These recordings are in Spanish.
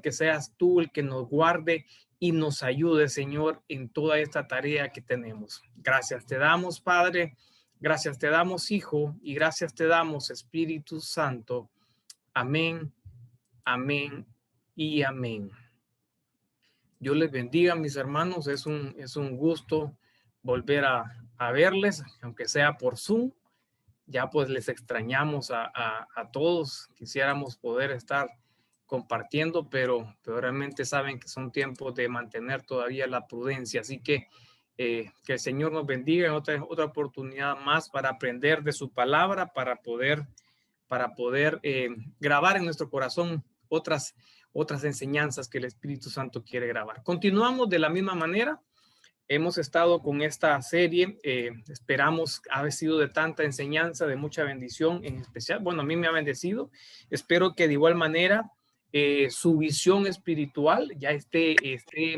que seas tú el que nos guarde y nos ayude, Señor, en toda esta tarea que tenemos. Gracias te damos, Padre. Gracias te damos, Hijo, y gracias te damos, Espíritu Santo. Amén, amén y amén. Dios les bendiga, mis hermanos. Es un gusto volver a verles, aunque sea por Zoom. Ya pues les extrañamos a todos. Quisiéramos poder estar compartiendo, pero realmente saben que son tiempos de mantener todavía la prudencia. Así que el Señor nos bendiga en otra oportunidad más para aprender de su palabra, para poder grabar en nuestro corazón otras enseñanzas que el Espíritu Santo quiere grabar. Continuamos de la misma manera. Hemos estado con esta serie, esperamos haber sido de tanta enseñanza, de mucha bendición en especial. Bueno, a mí me ha bendecido. Espero que de igual manera su visión espiritual ya esté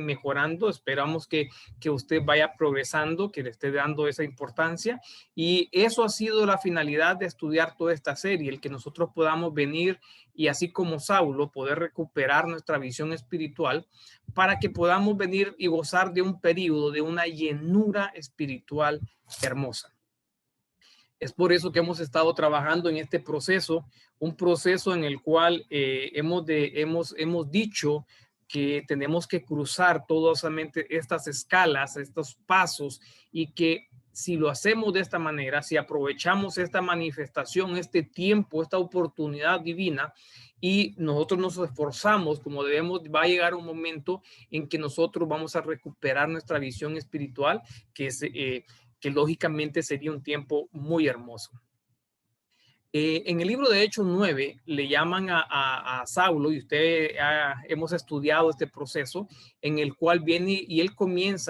mejorando. Esperamos que usted vaya progresando, que le esté dando esa importancia. Y eso ha sido la finalidad de estudiar toda esta serie, el que nosotros podamos venir y así como Saulo, poder recuperar nuestra visión espiritual para que podamos venir y gozar de un periodo, de una llenura espiritual hermosa. Es por eso que hemos estado trabajando en este proceso, un proceso en el cual hemos dicho que tenemos que cruzar todas estas escalas, estos pasos, y que si lo hacemos de esta manera, si aprovechamos esta manifestación, este tiempo, esta oportunidad divina, y nosotros nos esforzamos como debemos, va a llegar un momento en que nosotros vamos a recuperar nuestra visión espiritual, que lógicamente sería un tiempo muy hermoso. En el libro de Hechos 9 le llaman a Saulo, y hemos estudiado este proceso en el cual viene y él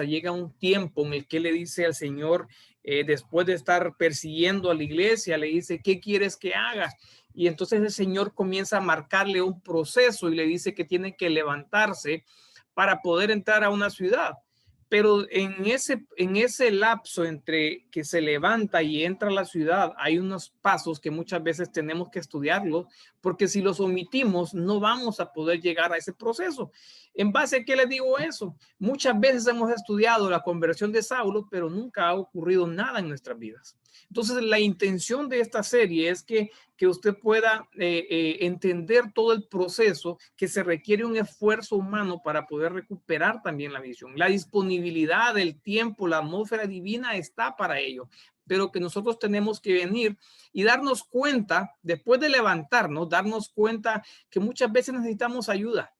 llega un tiempo en el que le dice al Señor, después de estar persiguiendo a la iglesia, le dice, ¿qué quieres que haga? Y entonces el Señor comienza a marcarle un proceso y le dice que tiene que levantarse para poder entrar a una ciudad. Pero en ese lapso entre que se levanta y entra a la ciudad, hay unos pasos que muchas veces tenemos que estudiarlos, porque si los omitimos, no vamos a poder llegar a ese proceso. ¿En base a qué les digo eso? Muchas veces hemos estudiado la conversión de Saulo, pero nunca ha ocurrido nada en nuestras vidas. Entonces, la intención de esta serie es que usted pueda entender todo el proceso, que se requiere un esfuerzo humano para poder recuperar también la visión. La disponibilidad del tiempo, la atmósfera divina está para ello, pero que nosotros tenemos que venir y darnos cuenta, después de levantarnos, darnos cuenta que muchas veces necesitamos ayuda,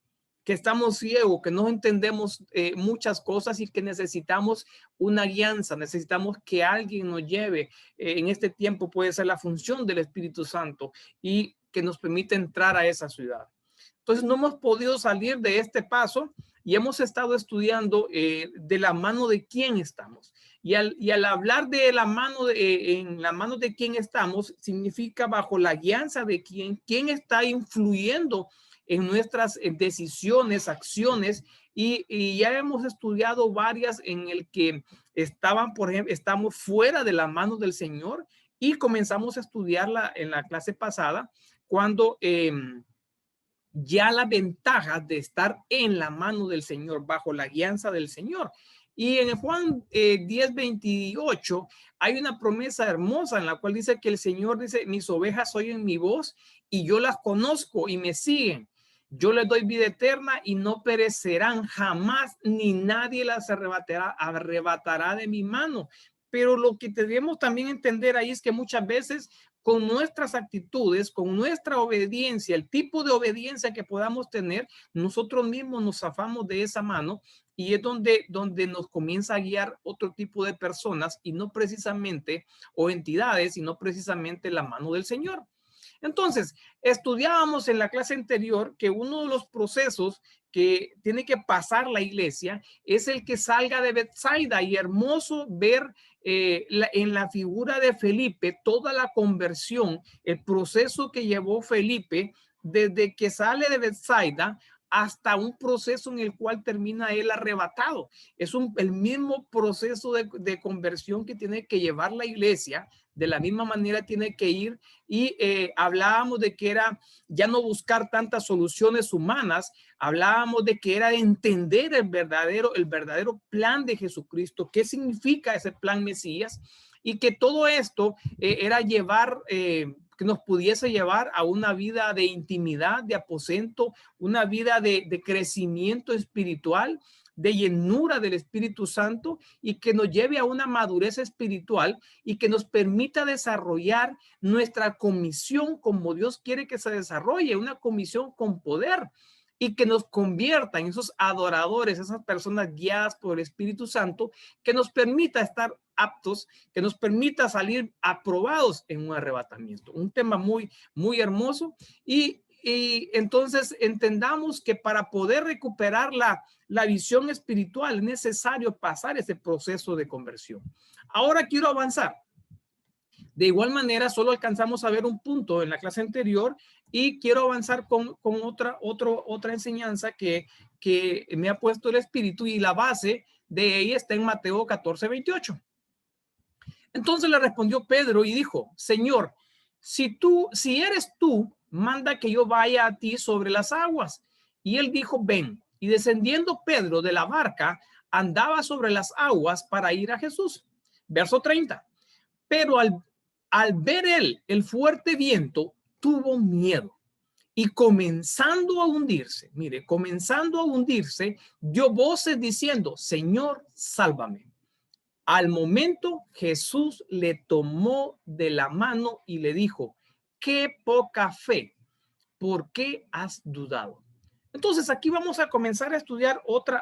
que estamos ciegos, que no entendemos muchas cosas y que necesitamos una guianza, necesitamos que alguien nos lleve. En este tiempo puede ser la función del Espíritu Santo y que nos permite entrar a esa ciudad. Entonces no hemos podido salir de este paso y hemos estado estudiando de la mano de quién estamos. Y al hablar de la mano, en la mano de quién estamos, significa bajo la guianza de quién está influyendo en nuestras decisiones, acciones, y ya hemos estudiado varias en el que por ejemplo, estamos fuera de la mano del Señor, y comenzamos a estudiarla en la clase pasada, cuando ya la ventaja de estar en la mano del Señor, bajo la guianza del Señor. Y en Juan 10:28 hay una promesa hermosa en la cual dice que el Señor dice, mis ovejas oyen mi voz y yo las conozco y me siguen. Yo les doy vida eterna y no perecerán jamás, ni nadie las arrebatará de mi mano. Pero lo que debemos también entender ahí es que muchas veces con nuestras actitudes, con nuestra obediencia, el tipo de obediencia que podamos tener, nosotros mismos nos zafamos de esa mano, y es donde nos comienza a guiar otro tipo de personas y no precisamente, o entidades, y no precisamente la mano del Señor. Entonces, estudiábamos en la clase anterior que uno de los procesos que tiene que pasar la iglesia es el que salga de Betsaida, y hermoso ver en la figura de Felipe toda la conversión, el proceso que llevó Felipe desde que sale de Betsaida hasta un proceso en el cual termina él arrebatado. Es el mismo proceso de conversión que tiene que llevar la iglesia. De la misma manera tiene que ir y hablábamos de que era ya no buscar tantas soluciones humanas, hablábamos de que era entender el verdadero plan de Jesucristo, qué significa ese plan Mesías, y que todo esto era llevar, que nos pudiese llevar a una vida de intimidad, de aposento, una vida de crecimiento espiritual, de llenura del Espíritu Santo, y que nos lleve a una madurez espiritual y que nos permita desarrollar nuestra comisión como Dios quiere que se desarrolle, una comisión con poder, y que nos convierta en esos adoradores, esas personas guiadas por el Espíritu Santo, que nos permita estar aptos, que nos permita salir aprobados en un arrebatamiento. Un tema muy, muy hermoso. Y entonces entendamos que para poder recuperar la visión espiritual es necesario pasar ese proceso de conversión. Ahora quiero avanzar. De igual manera, solo alcanzamos a ver un punto en la clase anterior y quiero avanzar con otra enseñanza que me ha puesto el Espíritu, y la base de ella está en Mateo 14:28. Entonces le respondió Pedro y dijo: Señor, si eres tú, manda que yo vaya a ti sobre las aguas. Y él dijo: ven. Y descendiendo Pedro de la barca, andaba sobre las aguas para ir a Jesús. Verso 30. Pero al ver él el fuerte viento, tuvo miedo, y comenzando a hundirse, dio voces diciendo: Señor, sálvame. Al momento, Jesús le tomó de la mano y le dijo: qué poca fe, ¿por qué has dudado? Entonces aquí vamos a comenzar a estudiar otro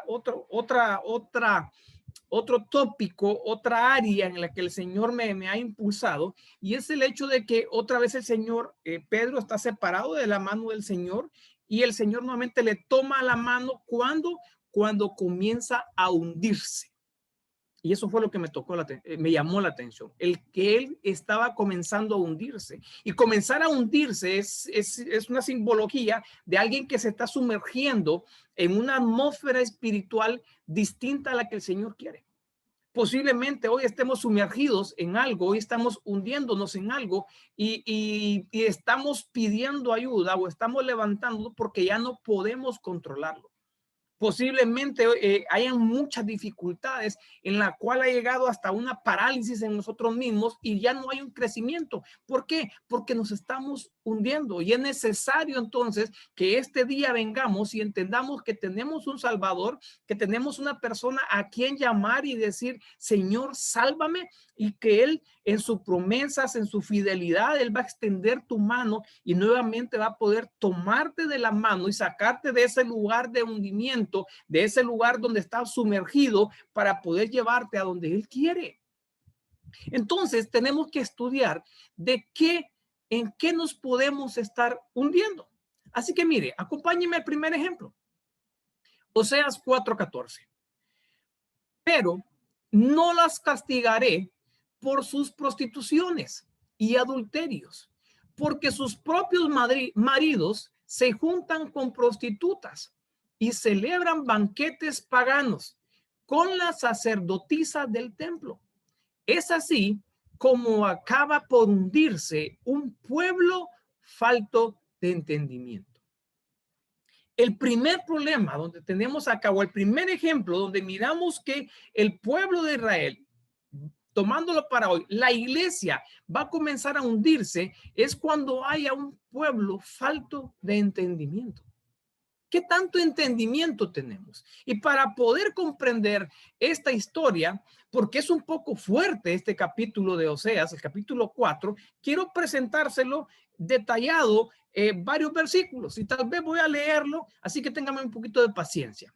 tópico, otra área en la que el Señor me ha impulsado, y es el hecho de que otra vez el Señor, Pedro está separado de la mano del Señor, y el Señor nuevamente le toma la mano cuando comienza a hundirse. Y eso fue lo que me llamó la atención, el que él estaba comenzando a hundirse. Y comenzar a hundirse es una simbología de alguien que se está sumergiendo en una atmósfera espiritual distinta a la que el Señor quiere. Posiblemente hoy estemos sumergidos en algo, hoy estamos hundiéndonos en algo y estamos pidiendo ayuda o estamos levantando porque ya no podemos controlarlo. Posiblemente hayan muchas dificultades en la cual ha llegado hasta una parálisis en nosotros mismos y ya no hay un crecimiento. ¿Por qué? Porque nos estamos hundiendo, y es necesario entonces que este día vengamos y entendamos que tenemos un Salvador, que tenemos una persona a quien llamar y decir: Señor, sálvame, y que Él en sus promesas, en su fidelidad, Él va a extender tu mano y nuevamente va a poder tomarte de la mano y sacarte de ese lugar de hundimiento, de ese lugar donde estás sumergido, para poder llevarte a donde Él quiere. Entonces tenemos que estudiar en qué nos podemos estar hundiendo. Así que mire, acompáñeme al primer ejemplo. Oseas 4:14. Pero no las castigaré por sus prostituciones y adulterios, porque sus propios maridos se juntan con prostitutas y celebran banquetes paganos con las sacerdotisas del templo. Es así como acaba por hundirse un pueblo falto de entendimiento. El primer problema donde tenemos a cabo, el primer ejemplo donde miramos que el pueblo de Israel, tomándolo para hoy, la iglesia va a comenzar a hundirse, es cuando haya un pueblo falto de entendimiento. ¿Qué tanto entendimiento tenemos? Y para poder comprender esta historia, porque es un poco fuerte este capítulo de Oseas, el capítulo 4, quiero presentárselo detallado, varios versículos, y tal vez voy a leerlo, así que téngame un poquito de paciencia.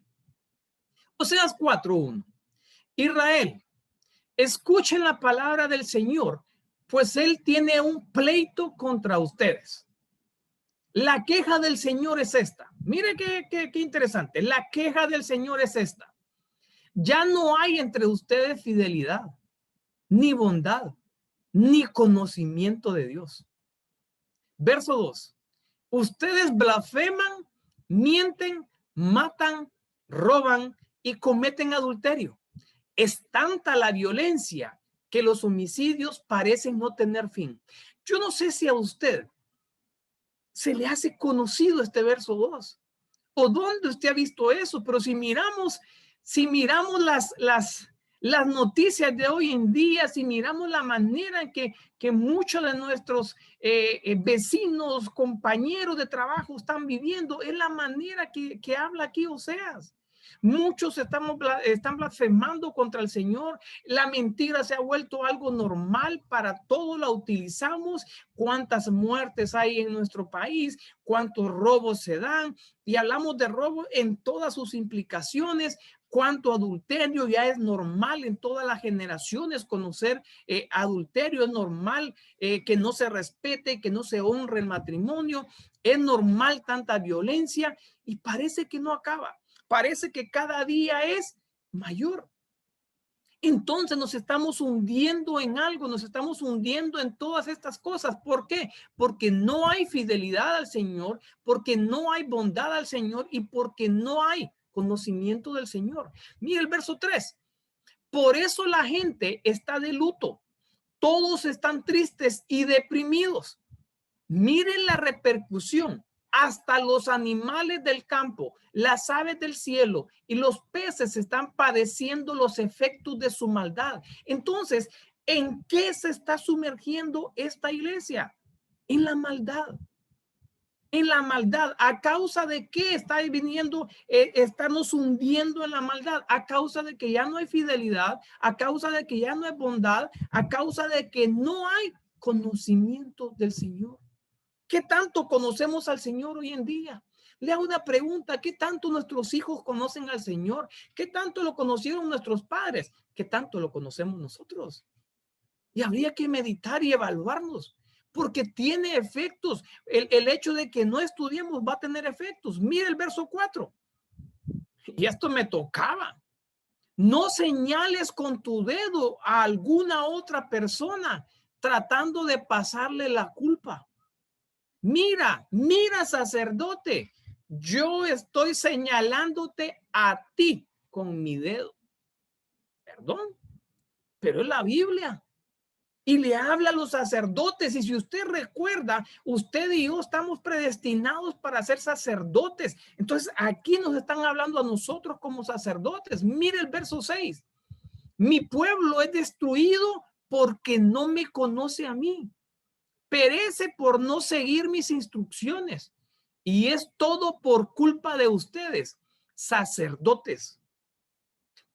Oseas 4:1. Israel, escuchen la palabra del Señor, pues Él tiene un pleito contra ustedes. La queja del Señor es esta. Mire qué interesante. La queja del Señor es esta: ya no hay entre ustedes fidelidad, ni bondad, ni conocimiento de Dios. Verso 2. Ustedes blasfeman, mienten, matan, roban y cometen adulterio. Es tanta la violencia que los homicidios parecen no tener fin. Yo no sé si a usted se le hace conocido este verso 2 o dónde usted ha visto eso, pero si miramos las noticias de hoy en día, si miramos la manera en que muchos de nuestros vecinos, compañeros de trabajo están viviendo, es la manera que habla aquí Oseas. Muchos están blasfemando contra el Señor. La mentira se ha vuelto algo normal para todos, la utilizamos. Cuántas muertes hay en nuestro país, cuántos robos se dan, y hablamos de robo en todas sus implicaciones. Cuánto adulterio ya es normal en todas las generaciones. Conocer adulterio es normal, que no se respete, que no se honre el matrimonio. Es normal tanta violencia y parece que no acaba. Parece que cada día es mayor. Entonces nos estamos hundiendo en algo, nos estamos hundiendo en todas estas cosas. ¿Por qué? Porque no hay fidelidad al Señor, porque no hay bondad al Señor y porque no hay conocimiento del Señor. Mira el verso 3. Por eso la gente está de luto. Todos están tristes y deprimidos. Miren la repercusión. Hasta los animales del campo, las aves del cielo y los peces están padeciendo los efectos de su maldad. Entonces, ¿en qué se está sumergiendo esta iglesia? En la maldad. En la maldad. ¿A causa de qué está viniendo? Estamos hundiendo en la maldad. A causa de que ya no hay fidelidad, a causa de que ya no hay bondad, a causa de que no hay conocimiento del Señor. ¿Qué tanto conocemos al Señor hoy en día? Le hago una pregunta: ¿qué tanto nuestros hijos conocen al Señor? ¿Qué tanto lo conocieron nuestros padres? ¿Qué tanto lo conocemos nosotros? Y habría que meditar y evaluarnos, porque tiene efectos. El hecho de que no estudiemos va a tener efectos. Mire el verso 4. Y esto me tocaba. No señales con tu dedo a alguna otra persona tratando de pasarle la culpa. Mira, sacerdote, yo estoy señalándote a ti con mi dedo. Perdón, pero es la Biblia. Y le habla a los sacerdotes. Y si usted recuerda, usted y yo estamos predestinados para ser sacerdotes. Entonces aquí nos están hablando a nosotros como sacerdotes. Mire el verso 6. Mi pueblo es destruido porque no me conoce a mí. Perece por no seguir mis instrucciones. Y es todo por culpa de ustedes, sacerdotes.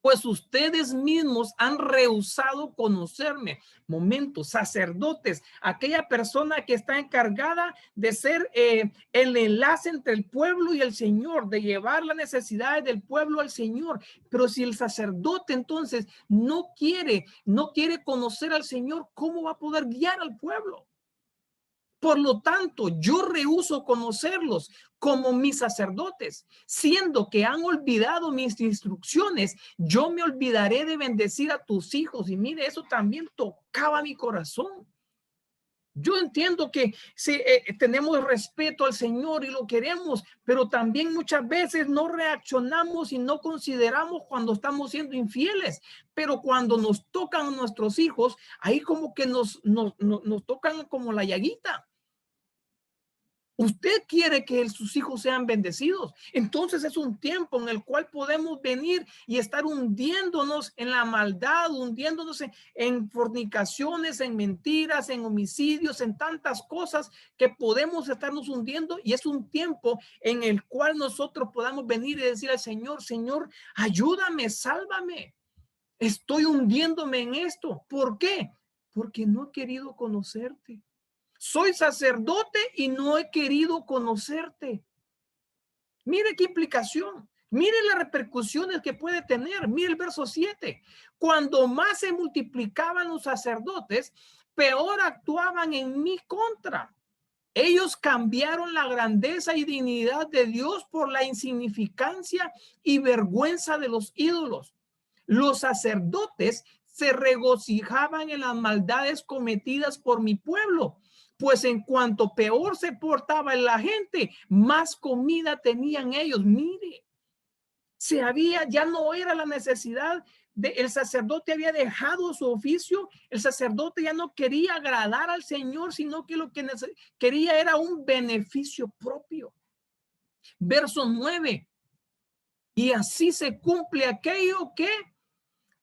Pues ustedes mismos han rehusado conocerme. Momento, sacerdotes, aquella persona que está encargada de ser el enlace entre el pueblo y el Señor, de llevar las necesidades del pueblo al Señor. Pero si el sacerdote entonces no quiere conocer al Señor, ¿cómo va a poder guiar al pueblo? Por lo tanto, yo rehúso conocerlos como mis sacerdotes, siendo que han olvidado mis instrucciones. Yo me olvidaré de bendecir a tus hijos. Y mire, eso también tocaba mi corazón. Yo entiendo que sí, tenemos respeto al Señor y lo queremos, pero también muchas veces no reaccionamos y no consideramos cuando estamos siendo infieles. Pero cuando nos tocan a nuestros hijos, ahí como que nos tocan como la llaguita. Usted quiere que sus hijos sean bendecidos. Entonces es un tiempo en el cual podemos venir y estar hundiéndonos en la maldad, hundiéndonos en fornicaciones, en mentiras, en homicidios, en tantas cosas que podemos estarnos hundiendo. Y es un tiempo en el cual nosotros podamos venir y decir al Señor: Señor, ayúdame, sálvame. Estoy hundiéndome en esto. ¿Por qué? Porque no he querido conocerte. Soy sacerdote y no he querido conocerte. Mire qué implicación. Mire las repercusiones que puede tener. Mire el verso 7. Cuando más se multiplicaban los sacerdotes, peor actuaban en mi contra. Ellos cambiaron la grandeza y dignidad de Dios por la insignificancia y vergüenza de los ídolos. Los sacerdotes se regocijaban en las maldades cometidas por mi pueblo, pues en cuanto peor se portaba la gente, más comida tenían ellos. Mire, Ya no era la necesidad el sacerdote había dejado su oficio, el sacerdote ya no quería agradar al Señor, sino que lo que quería era un beneficio propio. Verso 9. Y así se cumple aquello que,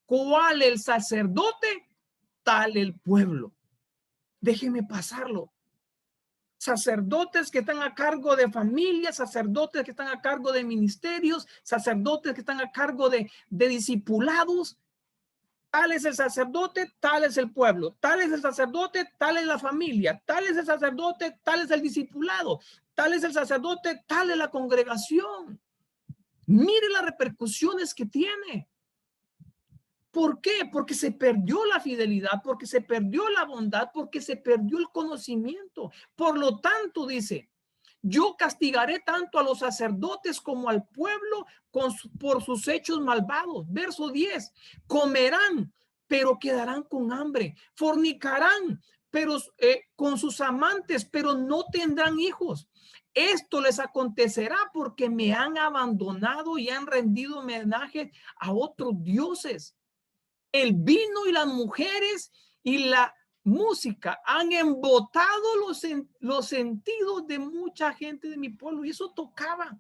cual el sacerdote, tal el pueblo. Déjeme pasarlo. Sacerdotes que están a cargo de familias, sacerdotes que están a cargo de ministerios, sacerdotes que están a cargo de discipulados. Tal es el sacerdote, tal es el pueblo. Tal es el sacerdote, tal es la familia. Tal es el sacerdote, tal es el discipulado. Tal es el sacerdote, tal es la congregación. Mire las repercusiones que tiene. ¿Por qué? Porque se perdió la fidelidad, porque se perdió la bondad, porque se perdió el conocimiento. Por lo tanto, dice, yo castigaré tanto a los sacerdotes como al pueblo por sus hechos malvados. Verso 10, comerán, pero quedarán con hambre. Fornicarán, pero con sus amantes, pero no tendrán hijos. Esto les acontecerá porque me han abandonado y han rendido homenaje a otros dioses. El vino y las mujeres y la música han embotado los sentidos de mucha gente de mi pueblo, y eso tocaba.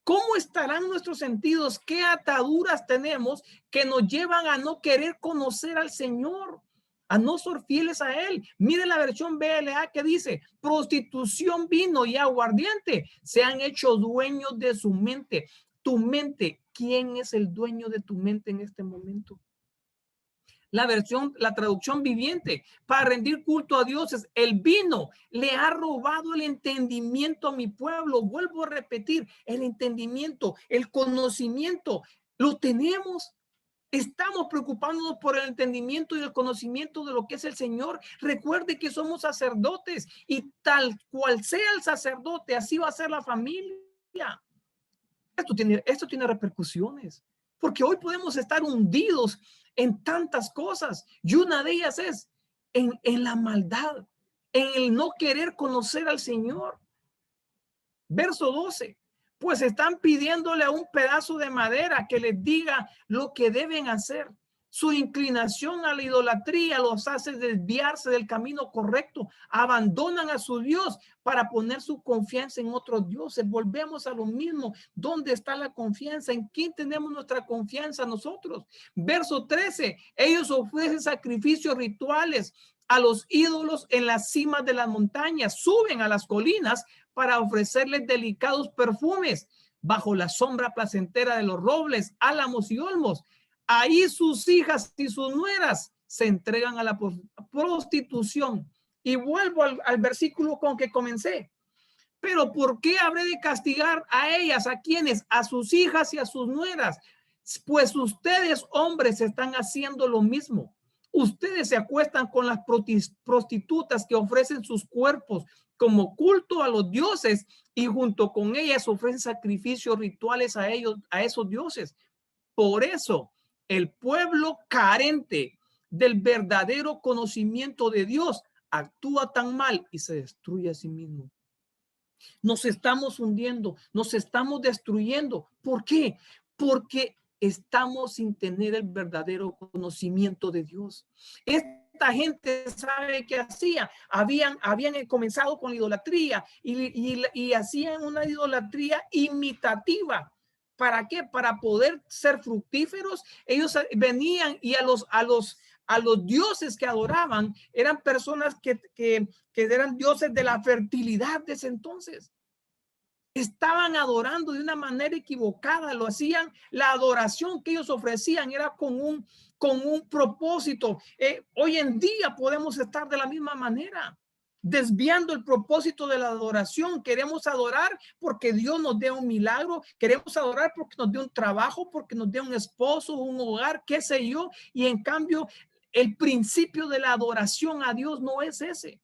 ¿Cómo estarán nuestros sentidos? ¿Qué ataduras tenemos que nos llevan a no querer conocer al Señor, a no ser fieles a Él? Mire la versión BLA que dice: prostitución, vino y aguardiente se han hecho dueños de su mente. Tu mente, ¿quién es el dueño de tu mente en este momento? La traducción viviente, para rendir culto a dioses. El vino le ha robado el entendimiento a mi pueblo. Vuelvo a repetir, el entendimiento, el conocimiento, lo tenemos. Estamos preocupándonos por el entendimiento y el conocimiento de lo que es el Señor. Recuerde que somos sacerdotes y tal cual sea el sacerdote, así va a ser la familia. Esto tiene repercusiones, porque hoy podemos estar hundidos en tantas cosas, y una de ellas es en la maldad, en el no querer conocer al Señor. Verso 12, pues están pidiéndole a un pedazo de madera que les diga lo que deben hacer. Su inclinación a la idolatría los hace desviarse del camino correcto. Abandonan a su Dios para poner su confianza en otros dioses. Volvemos a lo mismo. ¿Dónde está la confianza? ¿En quién tenemos nuestra confianza nosotros? Verso 13. Ellos ofrecen sacrificios rituales a los ídolos en las cimas de las montañas. Suben a las colinas para ofrecerles delicados perfumes bajo la sombra placentera de los robles, álamos y olmos. Ahí sus hijas y sus nueras se entregan a la prostitución. Y vuelvo al versículo con que comencé. Pero ¿por qué habré de castigar a ellas? ¿A quiénes? A sus hijas y a sus nueras. Pues ustedes, hombres, están haciendo lo mismo. Ustedes se acuestan con las prostitutas que ofrecen sus cuerpos como culto a los dioses, y junto con ellas ofrecen sacrificios rituales a ellos, a esos dioses. Por eso el pueblo carente del verdadero conocimiento de Dios actúa tan mal y se destruye a sí mismo. Nos estamos hundiendo, nos estamos destruyendo. ¿Por qué? Porque estamos sin tener el verdadero conocimiento de Dios. Esta gente sabe qué hacía. Habían comenzado con la idolatría y hacían una idolatría imitativa. ¿Para qué? Para poder ser fructíferos. Ellos venían y a los dioses que adoraban eran personas que eran dioses de la fertilidad de ese entonces. Estaban adorando de una manera equivocada, lo hacían. La adoración que ellos ofrecían era con un propósito. Hoy en día podemos estar de la misma manera, desviando el propósito de la adoración. Queremos adorar porque Dios nos dé un milagro, queremos adorar porque nos dé un trabajo, porque nos dé un esposo, un hogar, qué sé yo, y en cambio el principio de la adoración a Dios no es ese.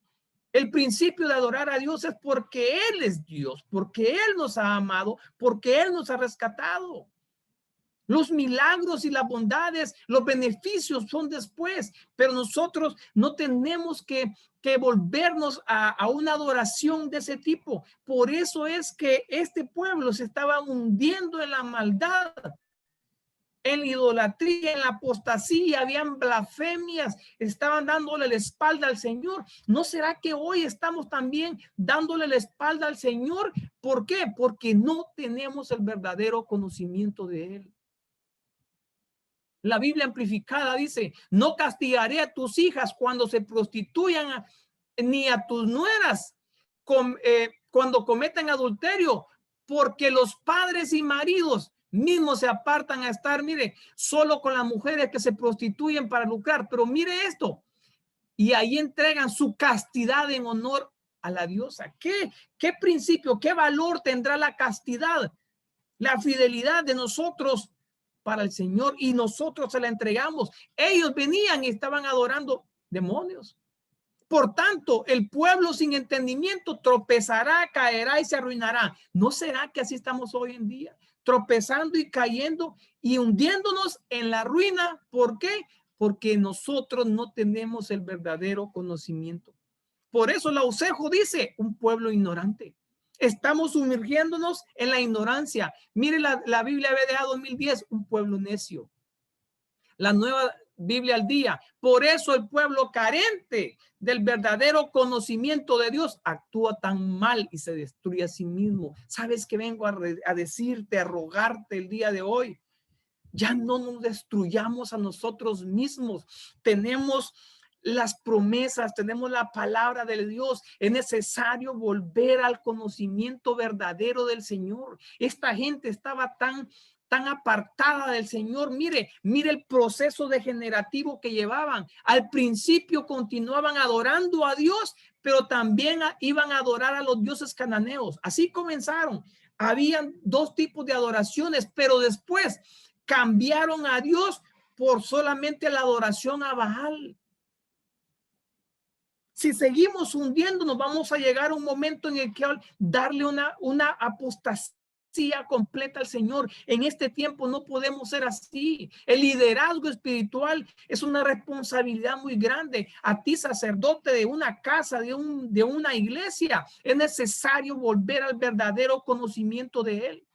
El principio de adorar a Dios es porque Él es Dios, porque Él nos ha amado, porque Él nos ha rescatado. Los milagros y las bondades, los beneficios son después, pero nosotros no tenemos que volvernos a una adoración de ese tipo. Por eso es que este pueblo se estaba hundiendo en la maldad, en la idolatría, en la apostasía, habían blasfemias, estaban dándole la espalda al Señor. ¿No será que hoy estamos también dándole la espalda al Señor? ¿Por qué? Porque no tenemos el verdadero conocimiento de Él. La Biblia amplificada dice, no castigaré a tus hijas cuando se prostituyan, ni a tus nueras cuando cometan adulterio, porque los padres y maridos mismos se apartan a estar, mire, solo con las mujeres que se prostituyen para lucrar. Pero mire esto, y ahí entregan su castidad en honor a la diosa. ¿Qué principio, qué valor tendrá la castidad, la fidelidad de nosotros para el Señor, y nosotros se la entregamos? Ellos venían y estaban adorando demonios. Por tanto, el pueblo sin entendimiento tropezará, caerá y se arruinará. ¿No será que así estamos hoy en día? Tropezando y cayendo y hundiéndonos en la ruina. ¿Por qué? Porque nosotros no tenemos el verdadero conocimiento. Por eso la Usejo dice, un pueblo ignorante. Estamos sumergiéndonos en la ignorancia. Mire la Biblia BDA 2010, un pueblo necio. La Nueva Biblia al Día. Por eso el pueblo carente del verdadero conocimiento de Dios actúa tan mal y se destruye a sí mismo. ¿Sabes qué vengo a decirte, a rogarte el día de hoy? Ya no nos destruyamos a nosotros mismos. Tenemos las promesas, tenemos la palabra de Dios. Es necesario volver al conocimiento verdadero del Señor. Esta gente estaba tan apartada del Señor. Mire el proceso degenerativo que llevaban. Al principio continuaban adorando a Dios, pero también iban a adorar a los dioses cananeos. Así comenzaron. Habían dos tipos de adoraciones, pero después cambiaron a Dios por solamente la adoración a Baal. Si seguimos hundiéndonos, vamos a llegar a un momento en el que darle una apostasía completa al Señor. En este tiempo no podemos ser así. El liderazgo espiritual es una responsabilidad muy grande. A ti, sacerdote de una casa, de una iglesia, es necesario volver al verdadero conocimiento de Él.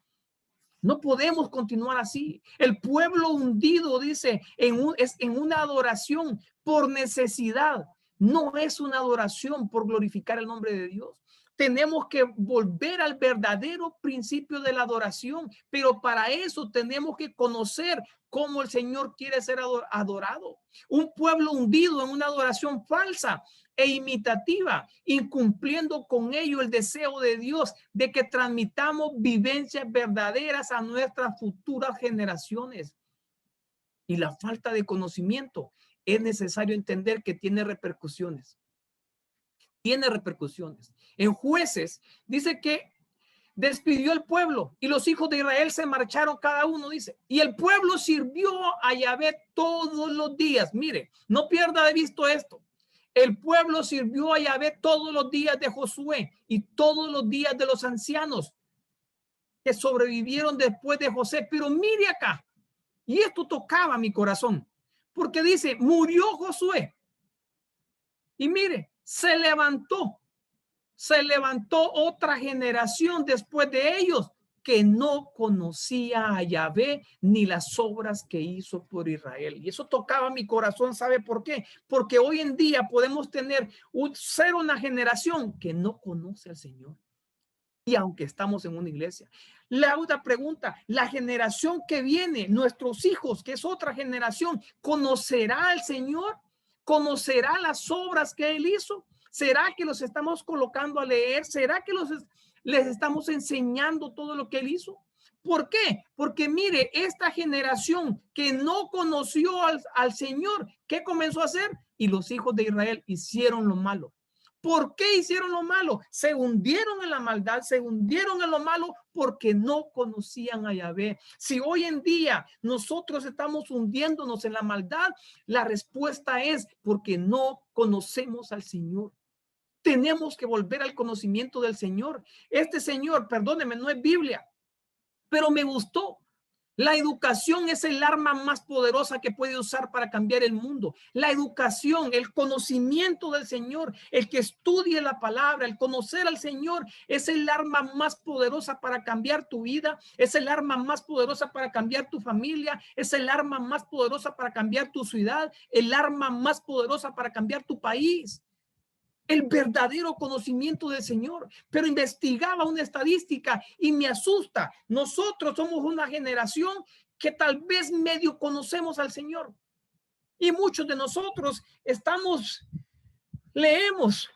No podemos continuar así. El pueblo hundido, dice, es en una adoración por necesidad. No es una adoración por glorificar el nombre de Dios. Tenemos que volver al verdadero principio de la adoración, pero para eso tenemos que conocer cómo el Señor quiere ser adorado. Un pueblo hundido en una adoración falsa e imitativa, incumpliendo con ello el deseo de Dios de que transmitamos vivencias verdaderas a nuestras futuras generaciones. Y la falta de conocimiento es necesario entender que tiene repercusiones. Tiene repercusiones. En Jueces dice que despidió el pueblo y los hijos de Israel se marcharon cada uno, dice, y el pueblo sirvió a Yahvé todos los días. Mire, no pierda de vista esto. El pueblo sirvió a Yahvé todos los días de Josué y todos los días de los ancianos que sobrevivieron después de José. Pero mire acá, y esto tocaba mi corazón, porque dice, murió Josué. Y mire, se levantó otra generación después de ellos que no conocía a Yahvé ni las obras que hizo por Israel. Y eso tocaba mi corazón. ¿Sabe por qué? Porque hoy en día podemos ser una generación que no conoce al Señor. Y aunque estamos en una iglesia. La otra pregunta, la generación que viene, nuestros hijos, que es otra generación, ¿conocerá al Señor? ¿Conocerá las obras que Él hizo? ¿Será que los estamos colocando a leer? ¿Será que les estamos enseñando todo lo que Él hizo? ¿Por qué? Porque mire, esta generación que no conoció al Señor, ¿qué comenzó a hacer? Y los hijos de Israel hicieron lo malo. ¿Por qué hicieron lo malo? Se hundieron en la maldad, se hundieron en lo malo porque no conocían a Yahvé. Si hoy en día nosotros estamos hundiéndonos en la maldad, la respuesta es porque no conocemos al Señor. Tenemos que volver al conocimiento del Señor. Este Señor, perdóneme, no es Biblia, pero me gustó La educación es el arma más poderosa que puede usar para cambiar el mundo. La educación, el conocimiento del Señor, el que estudie la palabra, el conocer al Señor es el arma más poderosa para cambiar tu vida, es el arma más poderosa para cambiar tu familia, es el arma más poderosa para cambiar tu ciudad, el arma más poderosa para cambiar tu país. El verdadero conocimiento del Señor. Pero investigaba una estadística y me asusta. Nosotros somos una generación que tal vez medio conocemos al Señor. Y muchos de nosotros leemos.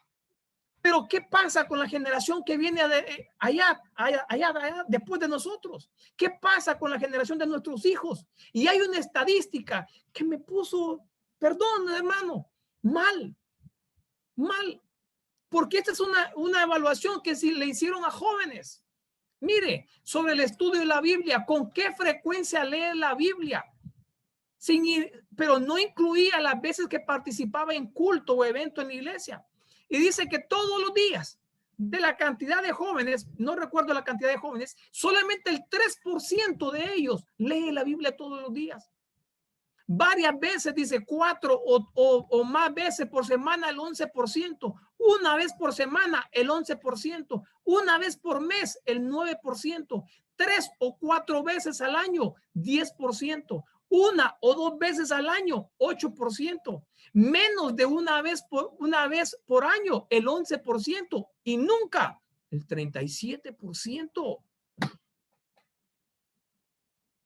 Pero ¿qué pasa con la generación que viene allá, después de nosotros? ¿Qué pasa con la generación de nuestros hijos? Y hay una estadística que me puso, perdón, hermano, mal. Porque esta es una evaluación que si le hicieron a jóvenes. Mire, sobre el estudio de la Biblia, ¿con qué frecuencia lee la Biblia? Pero no incluía las veces que participaba en culto o evento en la iglesia. Y dice que todos los días, de la cantidad de jóvenes, no recuerdo la cantidad de jóvenes, solamente el 3% de ellos lee la Biblia todos los días. Varias veces, dice 4 o más veces por semana el 11%, una vez por semana el 11%, una vez por mes el 9%, 3 o 4 veces al año 10%, una o 2 veces al año 8%, menos de una vez por año el 11% y nunca el 37%.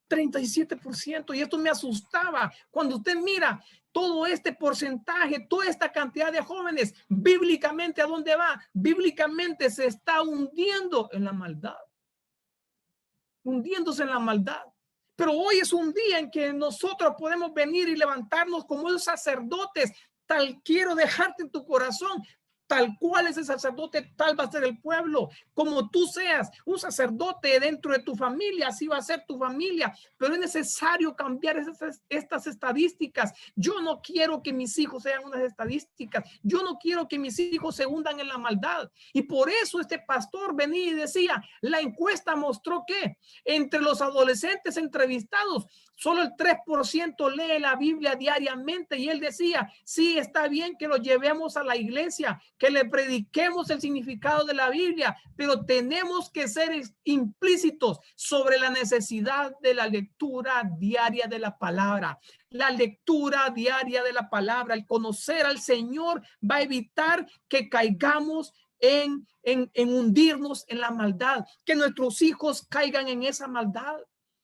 37%. Y esto me asustaba. Cuando usted mira todo este porcentaje, toda esta cantidad de jóvenes, bíblicamente, ¿a dónde va? Bíblicamente se está hundiendo en la maldad. Hundiéndose en la maldad. Pero hoy es un día en que nosotros podemos venir y levantarnos como los sacerdotes. Tal quiero dejarte en tu corazón. Tal cual es el sacerdote, tal va a ser el pueblo. Como tú seas un sacerdote dentro de tu familia, así va a ser tu familia. Pero es necesario cambiar estas estadísticas. Yo no quiero que mis hijos sean unas estadísticas. Yo no quiero que mis hijos se hundan en la maldad. Y por eso este pastor venía y decía, la encuesta mostró que entre los adolescentes entrevistados, solo el 3% lee la Biblia diariamente. Y él decía, sí, está bien que lo llevemos a la iglesia, que le prediquemos el significado de la Biblia, pero tenemos que ser implícitos sobre la necesidad de la lectura diaria de la palabra. La lectura diaria de la palabra, el conocer al Señor va a evitar que caigamos en hundirnos en la maldad, que nuestros hijos caigan en esa maldad.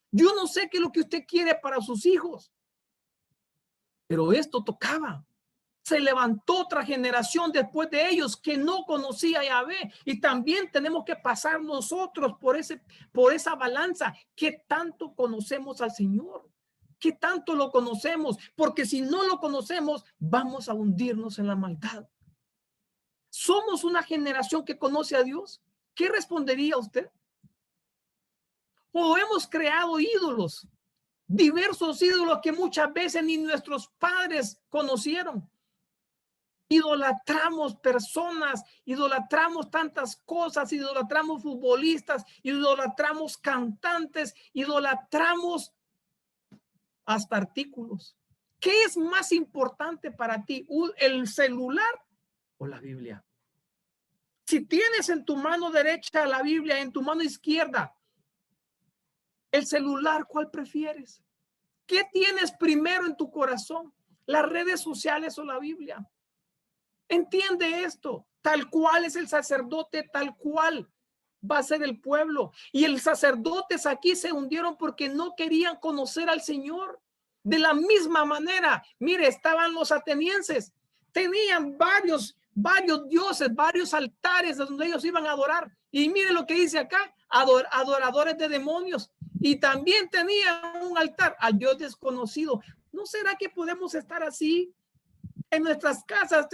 Yo no sé qué es lo que usted quiere para sus hijos, pero esto tocaba. Se levantó otra generación después de ellos que no conocía a Yahvé, y también tenemos que pasar nosotros por esa balanza. ¿Qué tanto conocemos al Señor? ¿Qué tanto lo conocemos? Porque si no lo conocemos, vamos a hundirnos en la maldad. ¿Somos una generación que conoce a Dios? ¿Qué respondería usted? ¿O hemos creado ídolos? Diversos ídolos que muchas veces ni nuestros padres conocieron. Idolatramos personas, idolatramos tantas cosas, idolatramos futbolistas, idolatramos cantantes, idolatramos hasta artículos. ¿Qué es más importante para ti, el celular o la Biblia? Si tienes en tu mano derecha la Biblia, en tu mano izquierda el celular, ¿cuál prefieres? ¿Qué tienes primero en tu corazón? ¿Las redes sociales o la Biblia? Entiende esto. Tal cual es el sacerdote, tal cual va a ser el pueblo. Y los sacerdotes aquí se hundieron porque no querían conocer al Señor. De la misma manera, mire, estaban los atenienses. Tenían varios dioses, varios altares donde ellos iban a adorar. Y mire lo que dice acá, adoradores de demonios. Y también tenían un altar al Dios desconocido. ¿No será que podemos estar así? En nuestras casas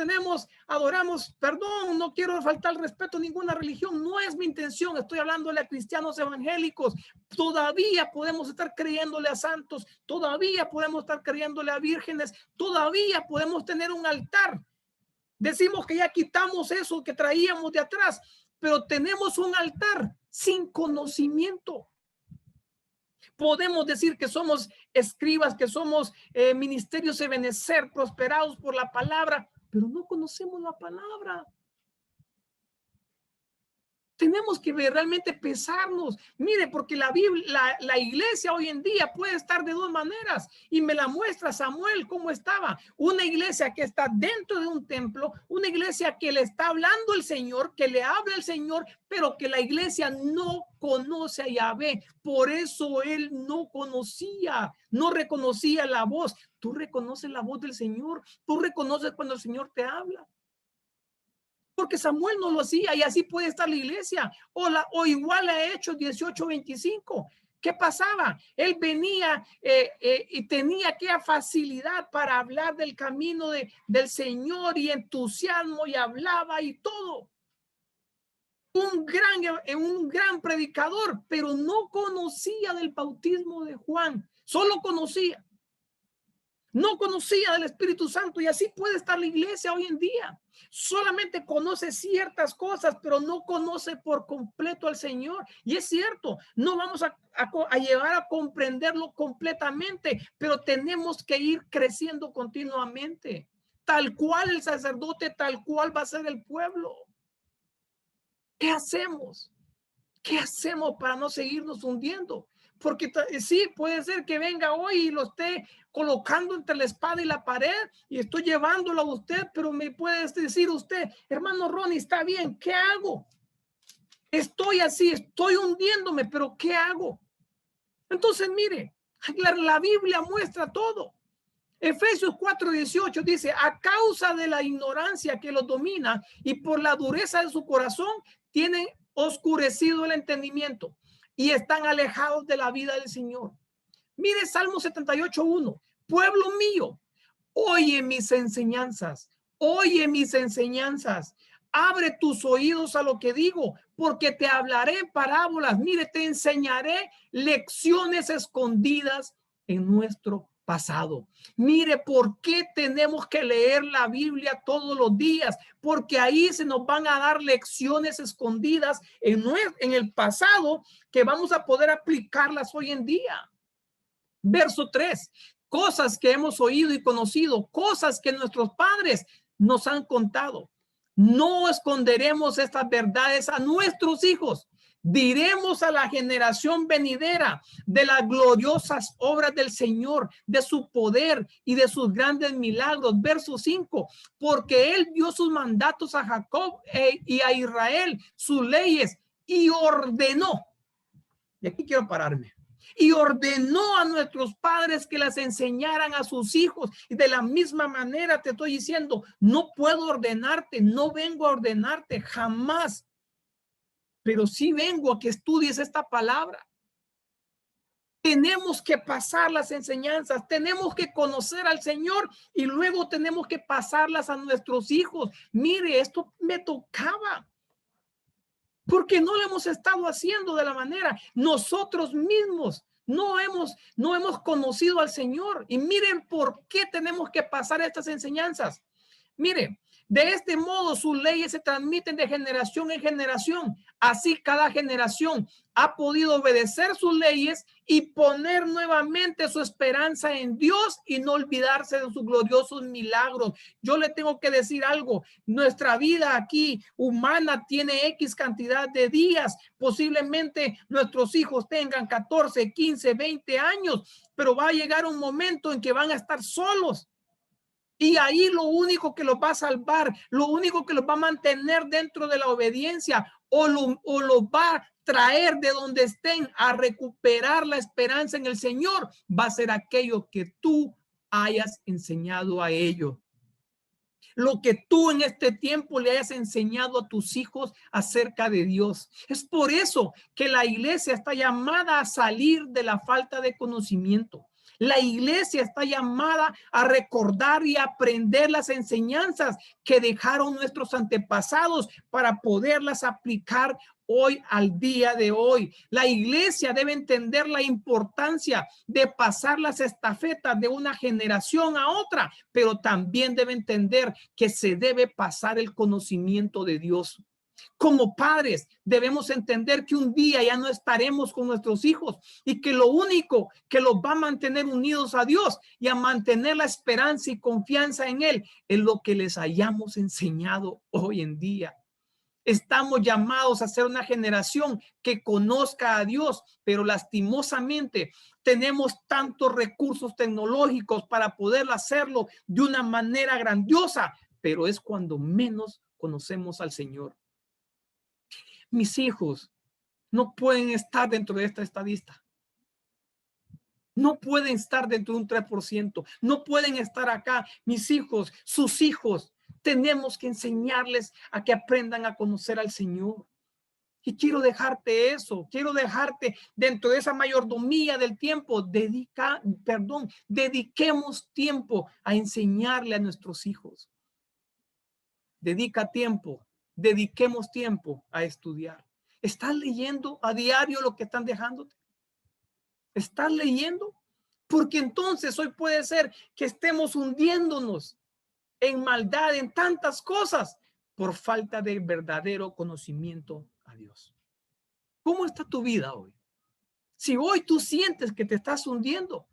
adoramos, perdón, no quiero faltar el respeto a ninguna religión, no es mi intención, estoy hablándole a cristianos evangélicos. Todavía podemos estar creyéndole a santos, todavía podemos estar creyéndole a vírgenes, todavía podemos tener un altar. Decimos que ya quitamos eso que traíamos de atrás, pero tenemos un altar sin conocimiento. Podemos decir que somos escribas, que somos ministerios de Ebenecer, prosperados por la palabra, pero no conocemos la palabra. Tenemos que realmente pesarnos. Mire, porque la Biblia, la iglesia hoy en día puede estar de dos maneras. Y me la muestra Samuel cómo estaba. Una iglesia que está dentro de un templo, una iglesia que le está hablando el Señor, que le habla el Señor, pero que la iglesia no conoce a Yahvé. Por eso él no conocía, no reconocía la voz. Tú reconoces la voz del Señor. Tú reconoces cuando el Señor te habla. Porque Samuel no lo hacía y así puede estar la iglesia. O igual a Hechos 18:25. ¿Qué pasaba? Él venía y tenía aquella facilidad para hablar del camino del Señor y entusiasmo y hablaba y todo. Un gran predicador, pero no conocía del bautismo de Juan. Solo conocía. No conocía del Espíritu Santo y así puede estar la iglesia hoy en día. Solamente conoce ciertas cosas, pero no conoce por completo al Señor. Y es cierto, no vamos a llegar a comprenderlo completamente, pero tenemos que ir creciendo continuamente. Tal cual el sacerdote, tal cual va a ser el pueblo. ¿Qué hacemos? ¿Qué hacemos para no seguirnos hundiendo? Porque sí, puede ser que venga hoy y lo esté colocando entre la espada y la pared y estoy llevándolo a usted, pero me puede decir usted, hermano Ronnie, está bien, ¿qué hago? Estoy así, estoy hundiéndome, pero ¿qué hago? Entonces, mire, la Biblia muestra todo. Efesios 4:18 dice, a causa de la ignorancia que los domina y por la dureza de su corazón, tienen oscurecido el entendimiento y están alejados de la vida del Señor. Mire Salmo 78:1, pueblo mío, oye mis enseñanzas, abre tus oídos a lo que digo, porque te hablaré en parábolas, mire, te enseñaré lecciones escondidas en nuestro pasado. Mire, ¿por qué tenemos que leer la Biblia todos los días? Porque ahí se nos van a dar lecciones escondidas en el pasado que vamos a poder aplicarlas hoy en día. Verso 3, cosas que hemos oído y conocido, cosas que nuestros padres nos han contado. No esconderemos estas verdades a nuestros hijos. Diremos a la generación venidera de las gloriosas obras del Señor, de su poder y de sus grandes milagros. Verso 5, porque él dio sus mandatos a Jacob y a Israel, sus leyes, y ordenó. Y aquí quiero pararme. Y ordenó a nuestros padres que las enseñaran a sus hijos. Y de la misma manera te estoy diciendo, no puedo ordenarte, no vengo a ordenarte jamás. Pero sí vengo a que estudies esta palabra. Tenemos que pasar las enseñanzas, tenemos que conocer al Señor y luego tenemos que pasarlas a nuestros hijos. Mire, esto me tocaba. Porque no lo hemos estado haciendo de la manera. Nosotros mismos no hemos conocido al Señor. Y miren por qué tenemos que pasar estas enseñanzas. Miren, de este modo sus leyes se transmiten de generación en generación. Así cada generación ha podido obedecer sus leyes y poner nuevamente su esperanza en Dios y no olvidarse de sus gloriosos milagros. Yo le tengo que decir algo. Nuestra vida aquí humana tiene X cantidad de días. Posiblemente nuestros hijos tengan 14, 15, 20 años, pero va a llegar un momento en que van a estar solos. Y ahí lo único que los va a salvar, lo único que los va a mantener dentro de la obediencia o los va a traer de donde estén a recuperar la esperanza en el Señor, va a ser aquello que tú hayas enseñado a ellos. Lo que tú en este tiempo le hayas enseñado a tus hijos acerca de Dios. Es por eso que la iglesia está llamada a salir de la falta de conocimiento. La iglesia está llamada a recordar y aprender las enseñanzas que dejaron nuestros antepasados para poderlas aplicar hoy al día de hoy. La iglesia debe entender la importancia de pasar las estafetas de una generación a otra, pero también debe entender que se debe pasar el conocimiento de Dios. Como padres, debemos entender que un día ya no estaremos con nuestros hijos y que lo único que los va a mantener unidos a Dios y a mantener la esperanza y confianza en Él es lo que les hayamos enseñado hoy en día. Estamos llamados a ser una generación que conozca a Dios, pero lastimosamente tenemos tantos recursos tecnológicos para poder hacerlo de una manera grandiosa, pero es cuando menos conocemos al Señor. Mis hijos no pueden estar dentro de esta estadística. No pueden estar dentro de un 3%. No pueden estar acá. Mis hijos, sus hijos, tenemos que enseñarles a que aprendan a conocer al Señor. Y quiero dejarte eso, quiero dejarte dentro de esa mayordomía del tiempo. Dediquemos tiempo a enseñarle a nuestros hijos. Dedica tiempo, dediquemos tiempo a estudiar. ¿Estás leyendo a diario lo que están dejándote? ¿Estás leyendo? Porque entonces hoy puede ser que estemos hundiéndonos en maldad, en tantas cosas, por falta de verdadero conocimiento a Dios. ¿Cómo está tu vida hoy? Si hoy tú sientes que te estás hundiendo,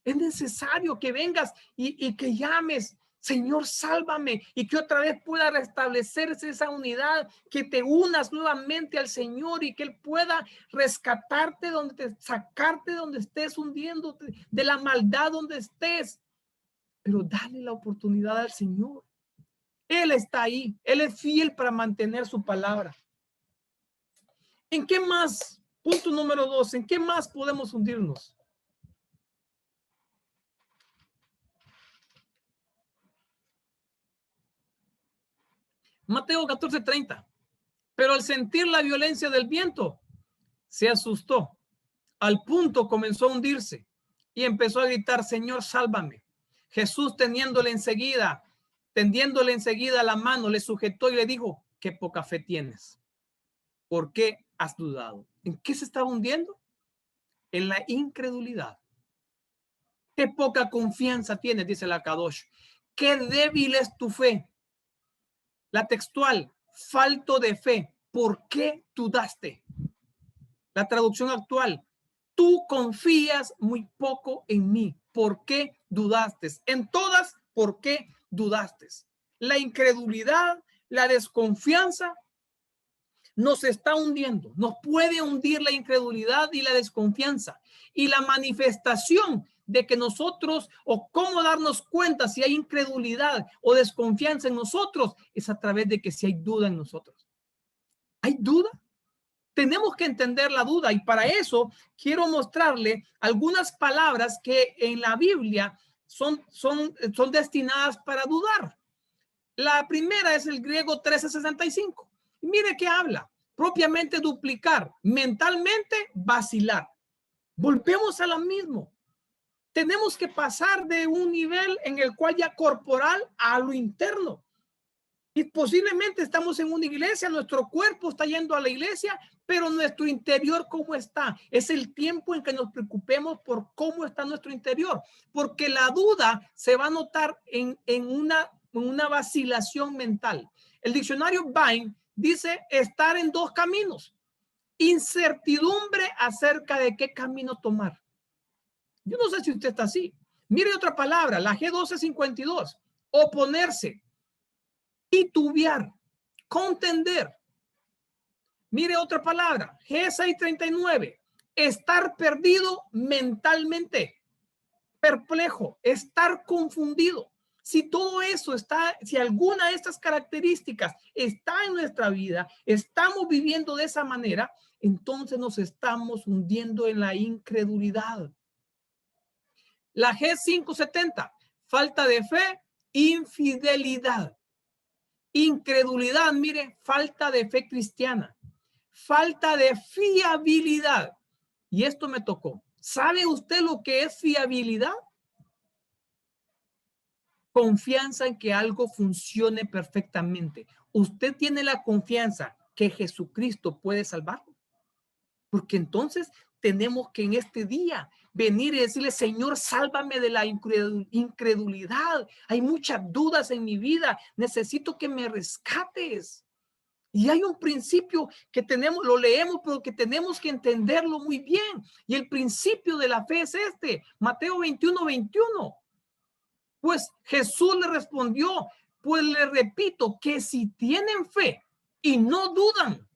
es necesario que vengas y que llames, Señor, sálvame, y que otra vez pueda restablecerse esa unidad, que te unas nuevamente al Señor y que Él pueda rescatarte, sacarte de donde estés hundiéndote, de la maldad donde estés. Pero dale la oportunidad al Señor. Él está ahí, Él es fiel para mantener su palabra. ¿En qué más? Punto número 2, ¿en qué más podemos hundirnos? Mateo 14:30. Pero al sentir la violencia del viento, se asustó. Al punto comenzó a hundirse y empezó a gritar, Señor, sálvame. Jesús tendiéndole enseguida la mano, le sujetó y le dijo, qué poca fe tienes. ¿Por qué has dudado? ¿En qué se estaba hundiendo? En la incredulidad. Qué poca confianza tienes, dice la Kadosh. Qué débil es tu fe. La textual, falto de fe. ¿Por qué dudaste? La traducción actual, tú confías muy poco en mí. ¿Por qué dudaste? En todas, ¿por qué dudaste? La incredulidad, la desconfianza nos está hundiendo. Nos puede hundir la incredulidad y la desconfianza. Y la manifestación de que nosotros, o cómo darnos cuenta si hay incredulidad o desconfianza en nosotros, es a través de que si hay duda en nosotros. ¿Hay duda? Tenemos que entender la duda, y para eso quiero mostrarle algunas palabras que en la Biblia son destinadas para dudar. La primera es el griego 1365. Y mire que habla, propiamente duplicar, mentalmente vacilar. Volvemos a lo mismo. Tenemos que pasar de un nivel en el cual ya corporal a lo interno. Y posiblemente estamos en una iglesia, nuestro cuerpo está yendo a la iglesia, pero nuestro interior, ¿cómo está? Es el tiempo en que nos preocupemos por cómo está nuestro interior, porque la duda se va a notar en una vacilación mental. El diccionario Vine dice estar en dos caminos, incertidumbre acerca de qué camino tomar. Yo no sé si usted está así. Mire otra palabra, la G1252, oponerse, titubear, contender. Mire otra palabra, G639, estar perdido mentalmente, perplejo, estar confundido. Si todo eso está, si alguna de estas características está en nuestra vida, estamos viviendo de esa manera, entonces nos estamos hundiendo en la incredulidad. La G570, falta de fe, infidelidad. Incredulidad, mire, falta de fe cristiana, falta de fiabilidad. Y esto me tocó. ¿Sabe usted lo que es fiabilidad? Confianza en que algo funcione perfectamente. ¿Usted tiene la confianza que Jesucristo puede salvarlo? Porque entonces tenemos que en este día venir y decirle, Señor, sálvame de la incredulidad. Hay muchas dudas en mi vida. Necesito que me rescates. Y hay un principio que tenemos, lo leemos, pero que tenemos que entenderlo muy bien. Y el principio de la fe es este, Mateo 21:21. Pues Jesús le respondió, pues le repito que si tienen fe y no dudan,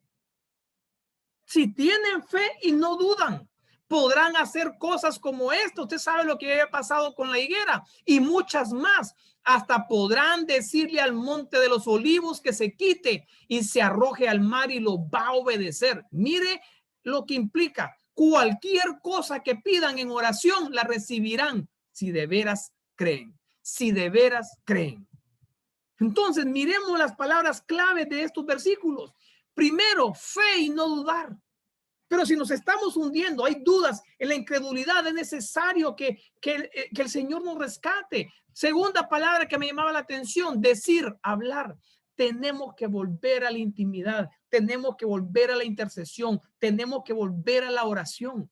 si tienen fe y no dudan, podrán hacer cosas como esto. Usted sabe lo que había pasado con la higuera y muchas más. Hasta podrán decirle al monte de los olivos que se quite y se arroje al mar y lo va a obedecer. Mire lo que implica. Cualquier cosa que pidan en oración la recibirán si de veras creen. Si de veras creen. Entonces, miremos las palabras clave de estos versículos. Primero, fe y no dudar. Pero si nos estamos hundiendo, hay dudas en la incredulidad, es necesario que el Señor nos rescate. Segunda palabra que me llamaba la atención, decir, hablar. Tenemos que volver a la intimidad, tenemos que volver a la intercesión, tenemos que volver a la oración.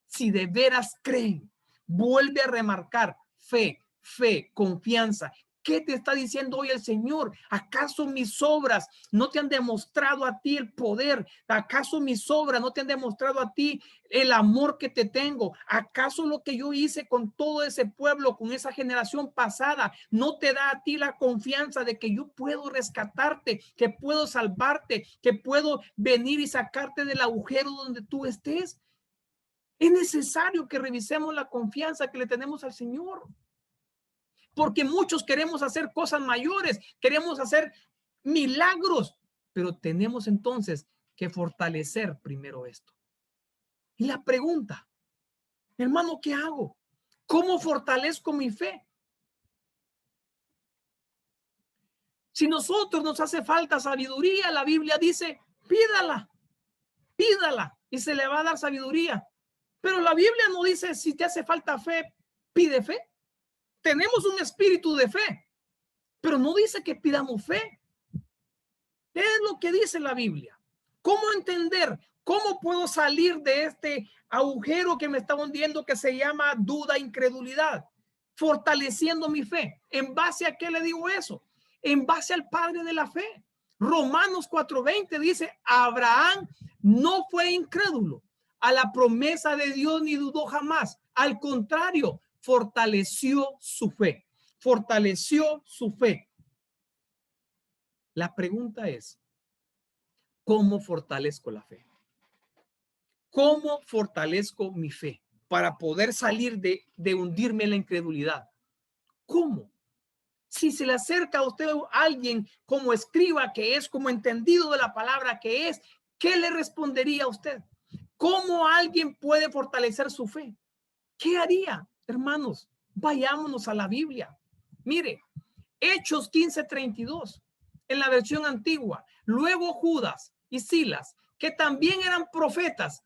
Si de veras creen, vuelve a remarcar fe, confianza. ¿Qué te está diciendo hoy el Señor? ¿Acaso mis obras no te han demostrado a ti el poder? ¿Acaso mis obras no te han demostrado a ti el amor que te tengo? ¿Acaso lo que yo hice con todo ese pueblo, con esa generación pasada, no te da a ti la confianza de que yo puedo rescatarte, que puedo salvarte, que puedo venir y sacarte del agujero donde tú estés? Es necesario que revisemos la confianza que le tenemos al Señor. Porque muchos queremos hacer cosas mayores, queremos hacer milagros, pero tenemos entonces que fortalecer primero esto. Y la pregunta, hermano, ¿qué hago? ¿Cómo fortalezco mi fe? Si nosotros nos hace falta sabiduría, la Biblia dice, pídala, pídala y se le va a dar sabiduría. Pero la Biblia no dice, si te hace falta fe, pide fe. Tenemos un espíritu de fe, pero no dice que pidamos fe. ¿Qué es lo que dice la Biblia? ¿Cómo entender? ¿Cómo puedo salir de este agujero que me está hundiendo que se llama duda, incredulidad? Fortaleciendo mi fe. ¿En base a qué le digo eso? En base al Padre de la fe. Romanos 4:20 dice, Abraham no fue incrédulo a la promesa de Dios ni dudó jamás. Al contrario, fortaleció su fe. Fortaleció su fe. La pregunta es, ¿cómo fortalezco la fe? ¿Cómo fortalezco mi fe para poder salir de hundirme en la incredulidad? ¿Cómo? Si se le acerca a usted a alguien como escriba que es, como entendido de la palabra que es, ¿qué le respondería a usted? ¿Cómo alguien puede fortalecer su fe? ¿Qué haría, hermanos? Vayámonos a la Biblia. Mire, Hechos 15:32, en la versión antigua. Luego Judas y Silas, que también eran profetas,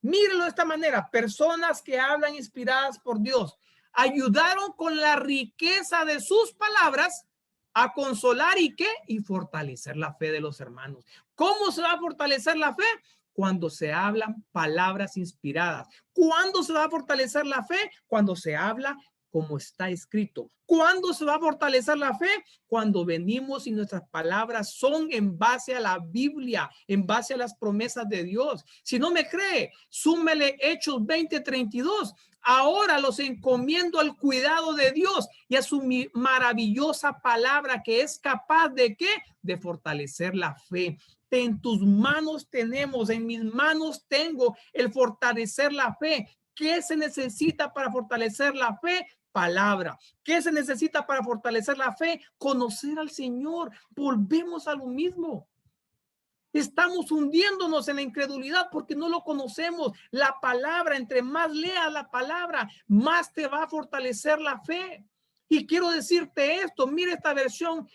mírenlo de esta manera, personas que hablan inspiradas por Dios, ayudaron con la riqueza de sus palabras a consolar y qué, y fortalecer la fe de los hermanos. ¿Cómo se va a fortalecer la fe? Cuando se hablan palabras inspiradas. ¿Cuándo se va a fortalecer la fe? Cuando se habla como está escrito. ¿Cuándo se va a fortalecer la fe? Cuando venimos y nuestras palabras son en base a la Biblia, en base a las promesas de Dios. Si no me cree, súmele Hechos 20:32. Ahora los encomiendo al cuidado de Dios y a su maravillosa palabra que es capaz de ¿qué? De fortalecer la fe. En tus manos tenemos, en mis manos tengo el fortalecer la fe. ¿Qué se necesita para fortalecer la fe? Palabra. ¿Qué se necesita para fortalecer la fe? Conocer al Señor. Volvemos a lo mismo. Estamos hundiéndonos en la incredulidad porque no lo conocemos. La palabra, entre más leas la palabra, más te va a fortalecer la fe. Y quiero decirte esto, mire esta versión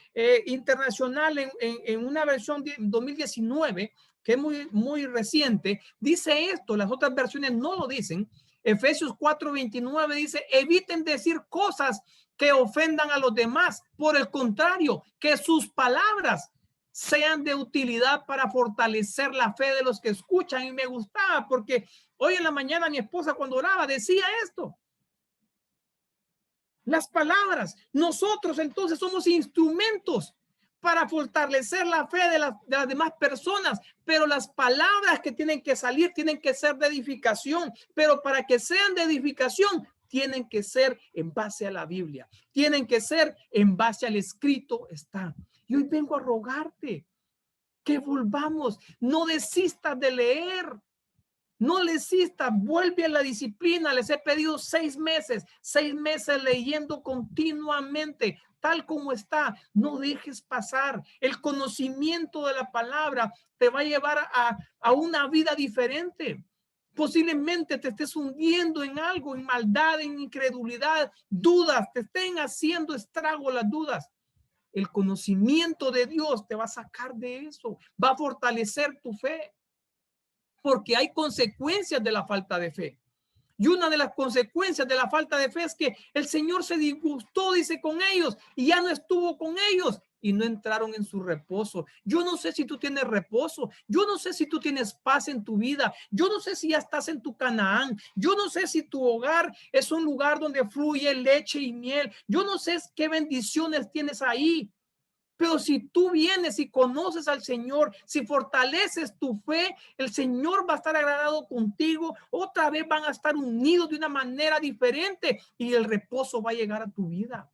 internacional en una versión de 2019, que es muy reciente, dice esto, las otras versiones no lo dicen. Efesios 4:29 dice, eviten decir cosas que ofendan a los demás. Por el contrario, que sus palabras sean de utilidad para fortalecer la fe de los que escuchan. Y me gustaba porque hoy en la mañana mi esposa cuando oraba decía esto. Las palabras, nosotros entonces somos instrumentos para fortalecer la fe de las demás personas, pero las palabras que tienen que salir tienen que ser de edificación, pero para que sean de edificación, tienen que ser en base a la Biblia, tienen que ser en base al escrito está. Y hoy vengo a rogarte que volvamos, no desistas de leer. No desistas, vuelve a la disciplina. Les he pedido 6 meses leyendo continuamente, tal como está. No dejes pasar. El conocimiento de la palabra te va a llevar a una vida diferente. Posiblemente te estés hundiendo en algo, en maldad, en incredulidad, dudas, te estén haciendo estrago las dudas. El conocimiento de Dios te va a sacar de eso, va a fortalecer tu fe. Porque hay consecuencias de la falta de fe. Y una de las consecuencias de la falta de fe es que el Señor se disgustó, dice, con ellos y ya no estuvo con ellos y no entraron en su reposo. Yo no sé si tú tienes reposo. Yo no sé si tú tienes paz en tu vida. Yo no sé si ya estás en tu Canaán. Yo no sé si tu hogar es un lugar donde fluye leche y miel. Yo no sé qué bendiciones tienes ahí. Pero si tú vienes y conoces al Señor, si fortaleces tu fe, el Señor va a estar agradado contigo. Otra vez van a estar unidos de una manera diferente y el reposo va a llegar a tu vida.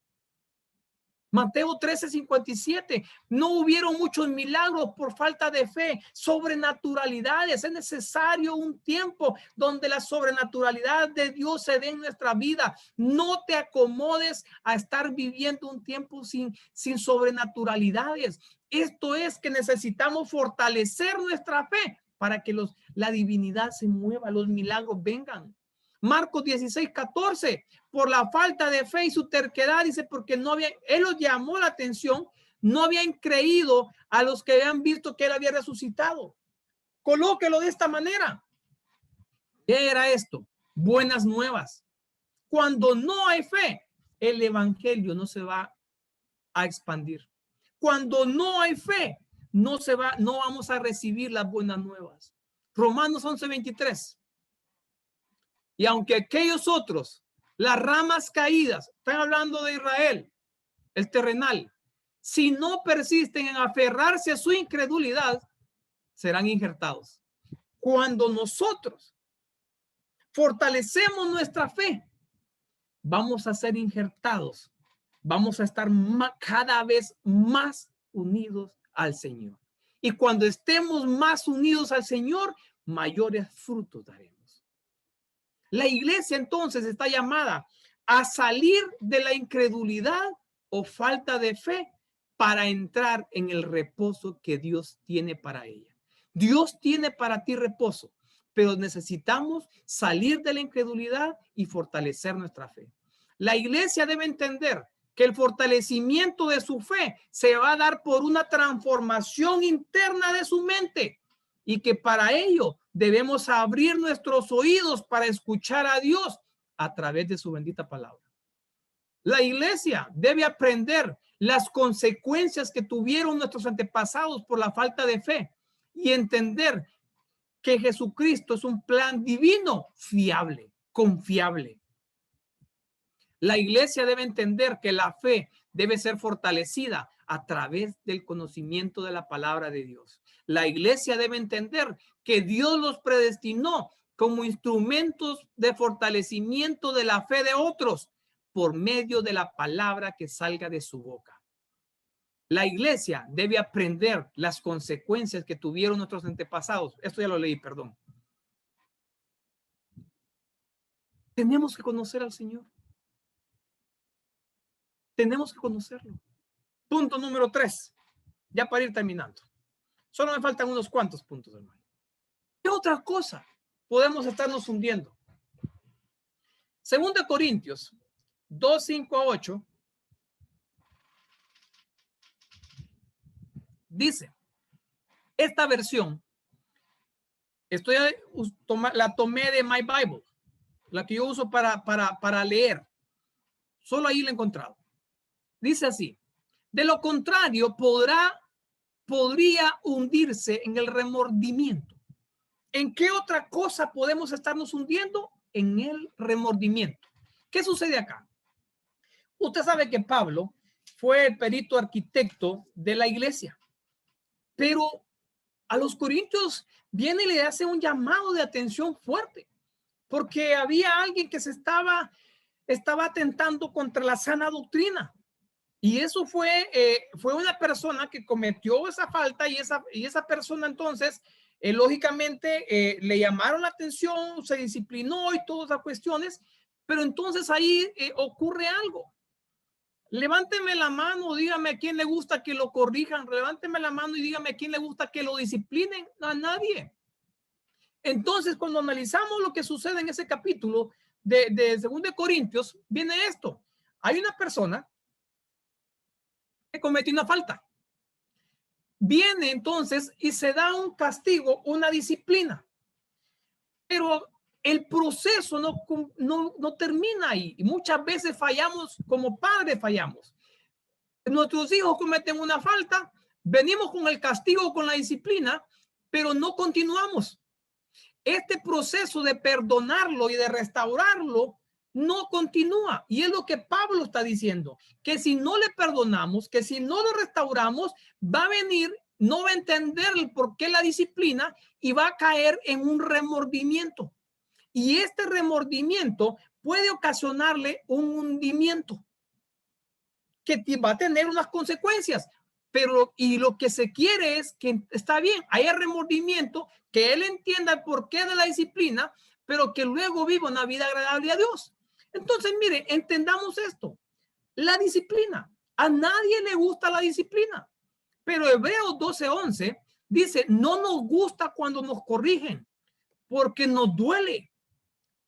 Mateo 13:57. No hubieron muchos milagros por falta de fe, sobrenaturalidades. Es necesario un tiempo donde la sobrenaturalidad de Dios se dé en nuestra vida. No te acomodes a estar viviendo un tiempo sin sobrenaturalidades. Esto es que necesitamos fortalecer nuestra fe para que la divinidad se mueva, los milagros vengan. Marcos 16:14, por la falta de fe y su terquedad, dice, porque no había, él los llamó la atención, no habían creído a los que habían visto que él había resucitado. Colóquelo de esta manera. ¿Qué era esto? Buenas nuevas. Cuando no hay fe, el evangelio no se va a expandir. Cuando no hay fe, no vamos a recibir las buenas nuevas. Romanos 11:23. Y aunque aquellos otros, las ramas caídas, están hablando de Israel, el terrenal, si no persisten en aferrarse a su incredulidad, serán injertados. Cuando nosotros fortalecemos nuestra fe, vamos a ser injertados, vamos a estar cada vez más unidos al Señor. Y cuando estemos más unidos al Señor, mayores frutos daremos. La iglesia entonces está llamada a salir de la incredulidad o falta de fe para entrar en el reposo que Dios tiene para ella. Dios tiene para ti reposo, pero necesitamos salir de la incredulidad y fortalecer nuestra fe. La iglesia debe entender que el fortalecimiento de su fe se va a dar por una transformación interna de su mente y que para ello debemos abrir nuestros oídos para escuchar a Dios a través de su bendita palabra. La iglesia debe aprender las consecuencias que tuvieron nuestros antepasados por la falta de fe y entender que Jesucristo es un plan divino fiable, confiable. La iglesia debe entender que la fe debe ser fortalecida a través del conocimiento de la palabra de Dios. La iglesia debe entender que Dios los predestinó como instrumentos de fortalecimiento de la fe de otros por medio de la palabra que salga de su boca. La iglesia debe aprender las consecuencias que tuvieron nuestros antepasados. Esto ya lo leí, perdón. Tenemos que conocer al Señor. Tenemos que conocerlo. Punto número 3. Ya para ir terminando. Solo me faltan unos cuantos puntos, hermano. ¿Qué otra cosa podemos estarnos hundiendo? 2 Corintios 2:5-8 dice, esta versión, la tomé de My Bible, la que yo uso para leer. Solo ahí la he encontrado. Dice así, de lo contrario podría hundirse en el remordimiento. ¿En qué otra cosa podemos estarnos hundiendo? En el remordimiento. ¿Qué sucede acá? Usted sabe que Pablo fue el perito arquitecto de la iglesia. Pero a los corintios viene y le hace un llamado de atención fuerte, porque había alguien que se estaba atentando contra la sana doctrina. Y eso fue una persona que cometió esa falta y esa persona entonces, lógicamente, le llamaron la atención, se disciplinó y todas las cuestiones, pero entonces ahí ocurre algo. Levánteme la mano, dígame a quién le gusta que lo corrijan, levánteme la mano y dígame a quién le gusta que lo disciplinen. A nadie. Entonces, cuando analizamos lo que sucede en ese capítulo de 2 de Corintios, viene esto. Hay una persona que cometió una falta. Viene entonces y se da un castigo, una disciplina. Pero el proceso no termina ahí. Y muchas veces fallamos, como padres fallamos. Nuestros hijos cometen una falta, venimos con el castigo, con la disciplina, pero no continuamos. Este proceso de perdonarlo y de restaurarlo no continúa. Y es lo que Pablo está diciendo, que si no le perdonamos, que si no lo restauramos, va a venir, no va a entender el por qué la disciplina y va a caer en un remordimiento. Y este remordimiento puede ocasionarle un hundimiento que va a tener unas consecuencias. Pero, y lo que se quiere es que está bien, haya remordimiento, que él entienda el porqué de la disciplina, pero que luego viva una vida agradable a Dios. Entonces, mire, entendamos esto. La disciplina, a nadie le gusta la disciplina, pero Hebreos 12:11 dice, no nos gusta cuando nos corrigen, porque nos duele.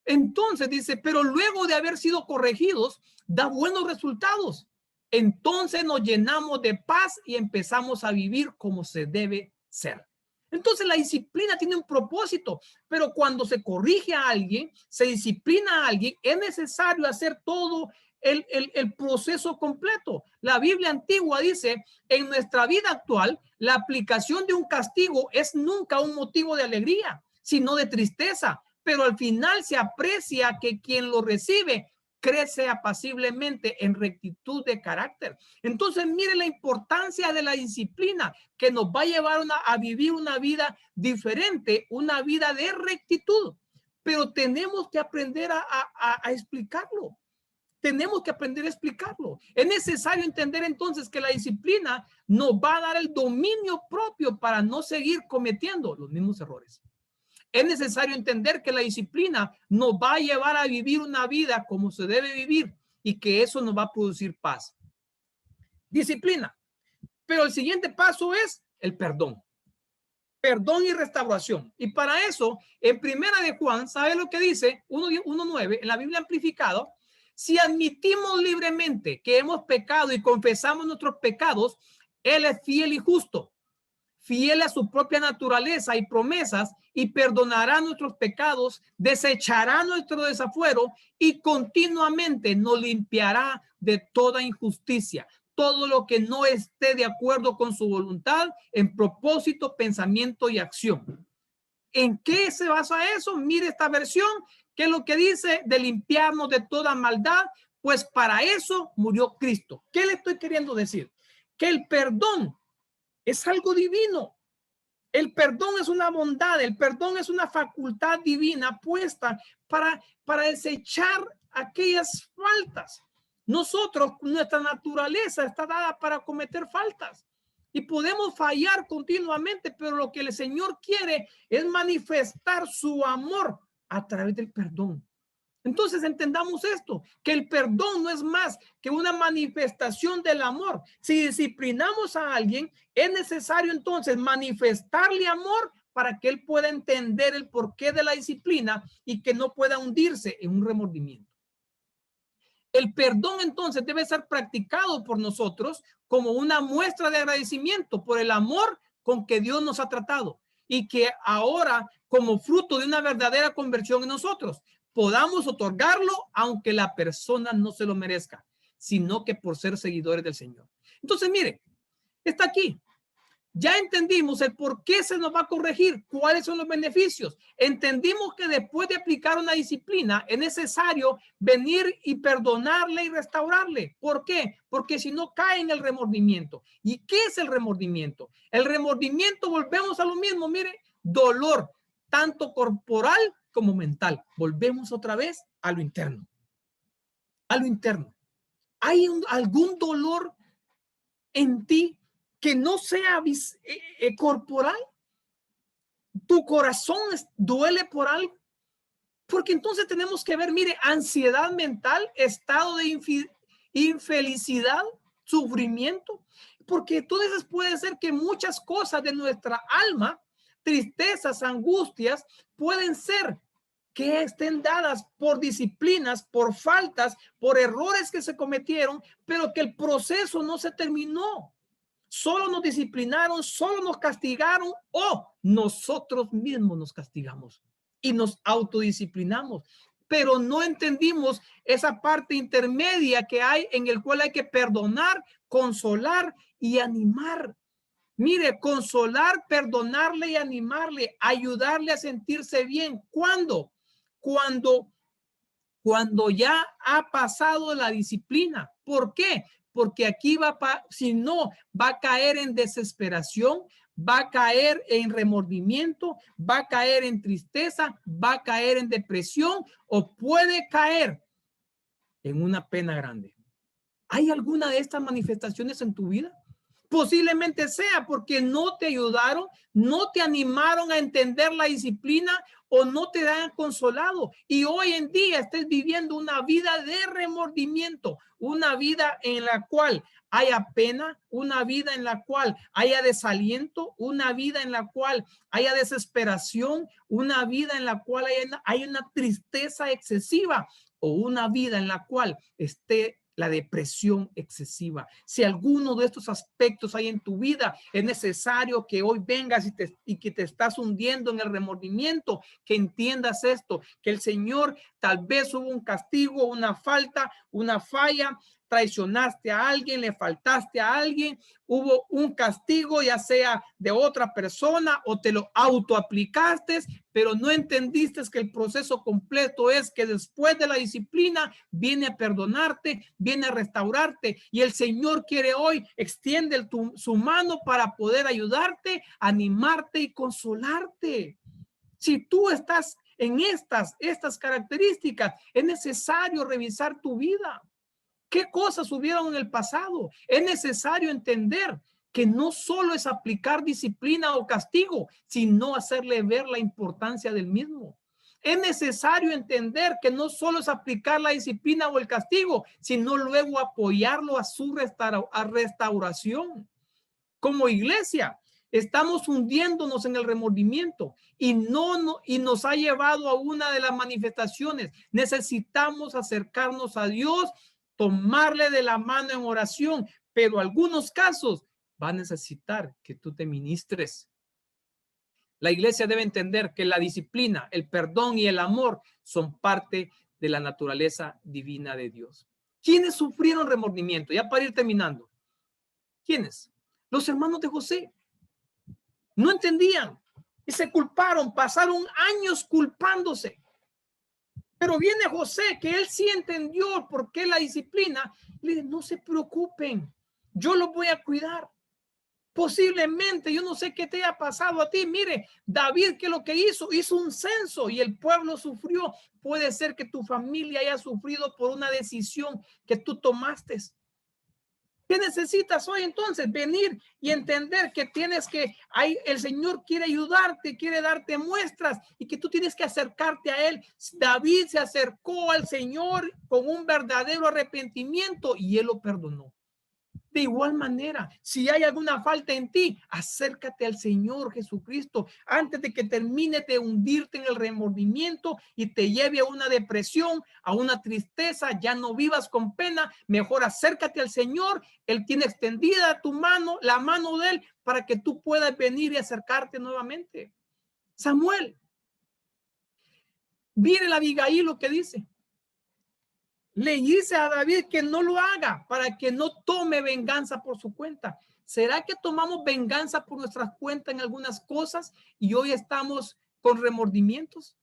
Entonces dice, pero luego de haber sido corregidos, da buenos resultados. Entonces nos llenamos de paz y empezamos a vivir como se debe ser. Entonces la disciplina tiene un propósito, pero cuando se corrige a alguien, se disciplina a alguien, es necesario hacer todo el proceso completo. La Biblia antigua dice, en nuestra vida actual, la aplicación de un castigo es nunca un motivo de alegría, sino de tristeza, pero al final se aprecia que quien lo recibe crece apaciblemente en rectitud de carácter. Entonces, mire la importancia de la disciplina que nos va a llevar a vivir una vida diferente, una vida de rectitud. Pero tenemos que aprender a explicarlo. Tenemos que aprender a explicarlo. Es necesario entender entonces que la disciplina nos va a dar el dominio propio para no seguir cometiendo los mismos errores. Es necesario entender que la disciplina nos va a llevar a vivir una vida como se debe vivir y que eso nos va a producir paz. Disciplina. Pero el siguiente paso es el perdón. Perdón y restauración. Y para eso, en Primera de Juan, ¿sabe lo que dice? 1:9, en la Biblia amplificada. Si admitimos libremente que hemos pecado y confesamos nuestros pecados, Él es fiel y justo, fiel a su propia naturaleza y promesas, y perdonará nuestros pecados, desechará nuestro desafuero y continuamente nos limpiará de toda injusticia, todo lo que no esté de acuerdo con su voluntad en propósito, pensamiento y acción. ¿En qué se basa eso? Mire esta versión, que es lo que dice de limpiarnos de toda maldad, pues para eso murió Cristo. ¿Qué le estoy queriendo decir? Que el perdón es algo divino. El perdón es una bondad, el perdón es una facultad divina puesta para desechar aquellas faltas. Nosotros, nuestra naturaleza está dada para cometer faltas y podemos fallar continuamente, pero lo que el Señor quiere es manifestar su amor a través del perdón. Entonces entendamos esto, que el perdón no es más que una manifestación del amor. Si disciplinamos a alguien, es necesario entonces manifestarle amor para que él pueda entender el porqué de la disciplina y que no pueda hundirse en un remordimiento. El perdón entonces debe ser practicado por nosotros como una muestra de agradecimiento por el amor con que Dios nos ha tratado y que ahora, como fruto de una verdadera conversión en nosotros, podamos otorgarlo aunque la persona no se lo merezca, sino que por ser seguidores del Señor. Entonces, mire, está aquí. Ya entendimos el por qué se nos va a corregir, cuáles son los beneficios. Entendimos que después de aplicar una disciplina es necesario venir y perdonarle y restaurarle. ¿Por qué? Porque si no cae en el remordimiento. ¿Y qué es el remordimiento? El remordimiento, volvemos a lo mismo, mire, dolor, tanto corporal como mental. Volvemos otra vez a lo interno. A lo interno. ¿Hay algún dolor en ti que no sea corporal? ¿Tu corazón duele por algo? Porque entonces tenemos que ver, mire, ansiedad mental, estado de infelicidad, sufrimiento, porque entonces puede ser que muchas cosas de nuestra alma, tristezas, angustias, pueden ser que estén dadas por disciplinas, por faltas, por errores que se cometieron, pero que el proceso no se terminó. Solo nos disciplinaron, solo nos castigaron o nosotros mismos nos castigamos y nos autodisciplinamos, pero no entendimos esa parte intermedia que hay en el cual hay que perdonar, consolar y animar. Mire, consolar, perdonarle y animarle, ayudarle a sentirse bien. ¿Cuándo? Cuando ya ha pasado la disciplina. ¿Por qué? Porque aquí si no, va a caer en desesperación, va a caer en remordimiento, va a caer en tristeza, va a caer en depresión o puede caer en una pena grande. ¿Hay alguna de estas manifestaciones en tu vida? Posiblemente sea porque no te ayudaron, no te animaron a entender la disciplina o no te han consolado. Y hoy en día estés viviendo una vida de remordimiento, una vida en la cual haya pena, una vida en la cual haya desaliento, una vida en la cual haya desesperación, una vida en la cual hay una tristeza excesiva o una vida en la cual esté la depresión excesiva. Si alguno de estos aspectos hay en tu vida, es necesario que hoy vengas y que te estás hundiendo en el remordimiento, que entiendas esto, que el Señor tal vez hubo un castigo, una falta, una falla, traicionaste a alguien, le faltaste a alguien, hubo un castigo, ya sea de otra persona o te lo autoaplicaste, pero no entendiste que el proceso completo es que después de la disciplina viene a perdonarte, viene a restaurarte y el Señor quiere hoy extiende su mano para poder ayudarte, animarte y consolarte. Si tú estás en estas características, es necesario revisar tu vida. ¿Qué cosas hubieron en el pasado? Es necesario entender que no solo es aplicar disciplina o castigo, sino hacerle ver la importancia del mismo. Es necesario entender que no solo es aplicar la disciplina o el castigo, sino luego apoyarlo a su restauración. Como iglesia, estamos hundiéndonos en el remordimiento y nos ha llevado a una de las manifestaciones. Necesitamos acercarnos a Dios, tomarle de la mano en oración, pero algunos casos va a necesitar que tú te ministres. La iglesia debe entender que la disciplina, el perdón y el amor son parte de la naturaleza divina de Dios. ¿Quiénes sufrieron remordimiento? Ya para ir terminando. ¿Quiénes? Los hermanos de José. No entendían y se culparon, pasaron años culpándose. Pero viene José, que él sí entendió por qué la disciplina. Le dice, no se preocupen, yo los voy a cuidar. Posiblemente, yo no sé qué te haya pasado a ti. Mire, David, que lo que hizo un censo y el pueblo sufrió. Puede ser que tu familia haya sufrido por una decisión que tú tomaste. ¿Qué necesitas hoy entonces? Venir y entender que el Señor quiere ayudarte, quiere darte muestras y que tú tienes que acercarte a Él. David se acercó al Señor con un verdadero arrepentimiento y Él lo perdonó. De igual manera, si hay alguna falta en ti, acércate al Señor Jesucristo antes de que termine de hundirte en el remordimiento y te lleve a una depresión, a una tristeza. Ya no vivas con pena, mejor acércate al Señor. Él tiene extendida tu mano, la mano de Él, para que tú puedas venir y acercarte nuevamente. Samuel, mire la Abigail lo que dice. Le dice a David que no lo haga para que no tome venganza por su cuenta. ¿Será que tomamos venganza por nuestras cuentas en algunas cosas y hoy estamos con remordimientos?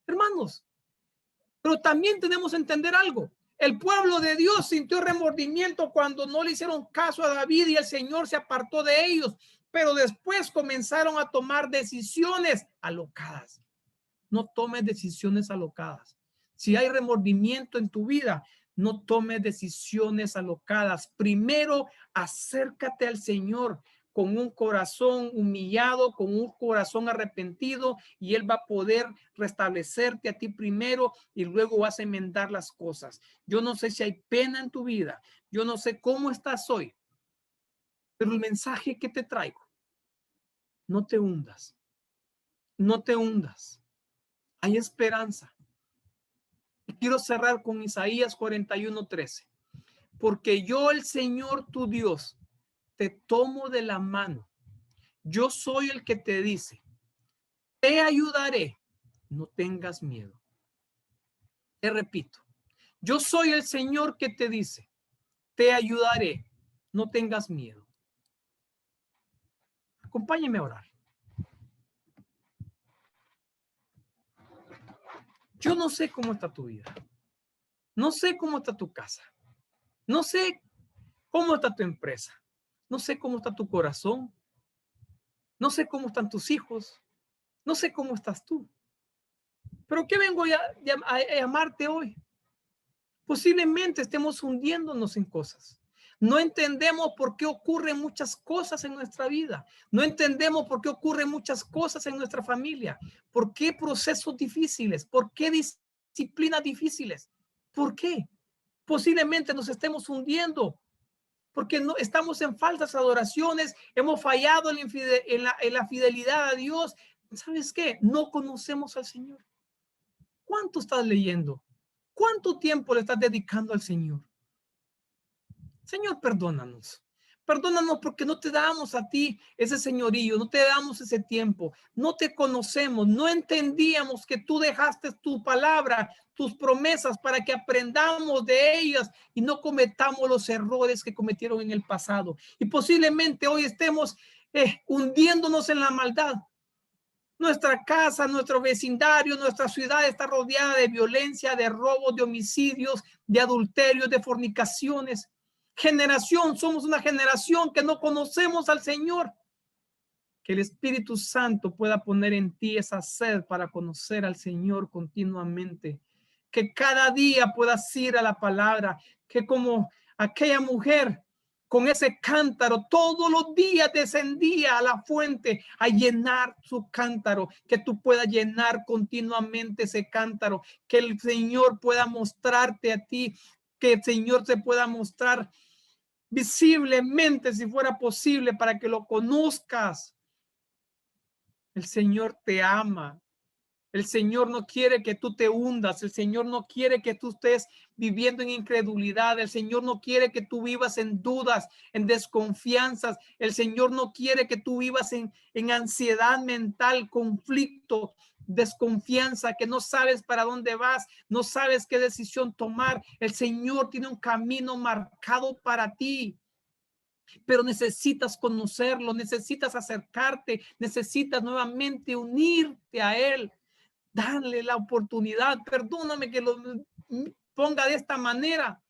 Hermanos, pero también tenemos que entender algo. El pueblo de Dios sintió remordimiento cuando no le hicieron caso a David y el Señor se apartó de ellos, pero después comenzaron a tomar decisiones alocadas. No tomes decisiones alocadas. Si hay remordimiento en tu vida, no tomes decisiones alocadas. Primero, acércate al Señor con un corazón humillado, con un corazón arrepentido, y Él va a poder restablecerte a ti primero y luego vas a enmendar las cosas. Yo no sé si hay pena en tu vida, yo no sé cómo estás hoy, pero el mensaje que te traigo, no te hundas, no te hundas. Hay esperanza. Y quiero cerrar con Isaías 41:13. Porque yo, el Señor tu Dios, te tomo de la mano. Yo soy el que te dice, te ayudaré, no tengas miedo. Te repito, yo soy el Señor que te dice, te ayudaré, no tengas miedo. Acompáñeme a orar. Yo no sé cómo está tu vida. No sé cómo está tu casa. No sé cómo está tu empresa. No sé cómo está tu corazón. No sé cómo están tus hijos. No sé cómo estás tú. Pero ¿qué vengo a llamarte hoy? Posiblemente estemos hundiéndonos en cosas. No entendemos por qué ocurren muchas cosas en nuestra vida. No entendemos por qué ocurren muchas cosas en nuestra familia. ¿Por qué procesos difíciles? ¿Por qué disciplinas difíciles? ¿Por qué? Posiblemente nos estemos hundiendo porque no estamos en falsas adoraciones, hemos fallado en la fidelidad a Dios. ¿Sabes qué? No conocemos al Señor. ¿Cuánto estás leyendo? ¿Cuánto tiempo le estás dedicando al Señor? Señor, perdónanos. Perdónanos porque no te damos a ti ese señorío, no te damos ese tiempo, no te conocemos, no entendíamos que tú dejaste tu palabra, tus promesas para que aprendamos de ellas y no cometamos los errores que cometieron en el pasado. Y posiblemente hoy estemos hundiéndonos en la maldad. Nuestra casa, nuestro vecindario, nuestra ciudad está rodeada de violencia, de robos, de homicidios, de adulterios, de fornicaciones. Somos una generación que no conocemos al Señor. Que el Espíritu Santo pueda poner en ti esa sed para conocer al Señor continuamente. Que cada día puedas ir a la palabra, que como aquella mujer con ese cántaro todos los días descendía a la fuente a llenar su cántaro, que tú puedas llenar continuamente ese cántaro, que el Señor pueda mostrarte a ti, que el Señor se pueda mostrar visiblemente si fuera posible para que lo conozcas. El Señor te ama. El Señor no quiere que tú te hundas. El Señor no quiere que tú estés viviendo en incredulidad. El Señor no quiere que tú vivas en dudas, en desconfianzas. El Señor no quiere que tú vivas en ansiedad mental, conflicto, desconfianza, que no sabes para dónde vas, no sabes qué decisión tomar. El Señor tiene un camino marcado para ti, pero necesitas conocerlo, necesitas acercarte, necesitas nuevamente unirte a Él. Darle la oportunidad. Perdóname que lo ponga de esta manera.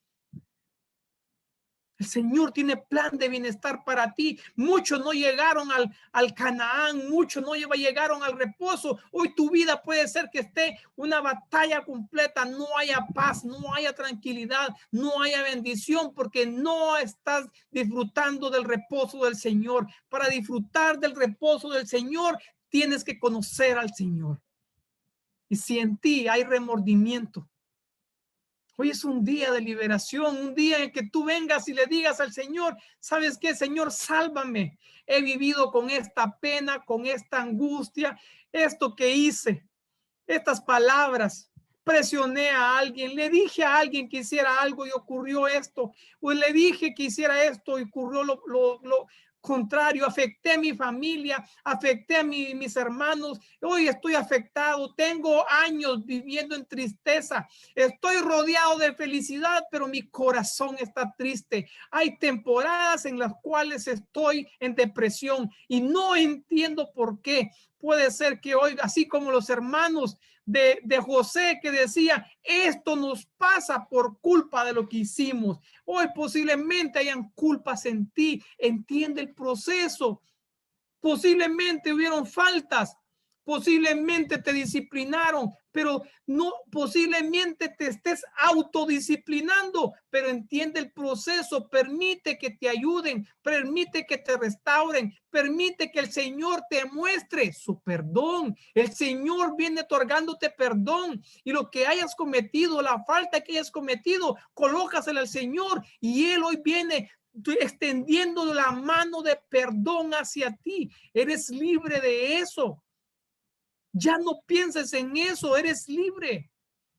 El Señor tiene plan de bienestar para ti. Muchos no llegaron al Canaán, muchos no llegaron al reposo. Hoy tu vida puede ser que esté una batalla completa, no haya paz, no haya tranquilidad, no haya bendición, porque no estás disfrutando del reposo del Señor. Para disfrutar del reposo del Señor, tienes que conocer al Señor. Y si en ti hay remordimiento, hoy es un día de liberación, un día en que tú vengas y le digas al Señor, ¿sabes qué, Señor? Sálvame. He vivido con esta pena, con esta angustia, esto que hice, estas palabras. Presioné a alguien, le dije a alguien que hiciera algo y ocurrió esto, o le dije que hiciera esto y ocurrió contrario, afecté a mi familia, afecté a mis hermanos. Hoy estoy afectado, tengo años viviendo en tristeza, estoy rodeado de felicidad, pero mi corazón está triste. Hay temporadas en las cuales estoy en depresión y no entiendo por qué. Puede ser que hoy, así como los hermanos de José que decía, esto nos pasa por culpa de lo que hicimos. Hoy posiblemente hayan culpas en ti. Entiende el proceso. Posiblemente hubieron faltas, posiblemente te disciplinaron, pero no, posiblemente te estés autodisciplinando, pero entiende el proceso, permite que te ayuden, permite que te restauren, permite que el Señor te muestre su perdón. El Señor viene otorgándote perdón y lo que hayas cometido, la falta que hayas cometido, colócasela al Señor y Él hoy viene extendiendo la mano de perdón hacia ti. Eres libre de eso. Ya no pienses en eso, eres libre.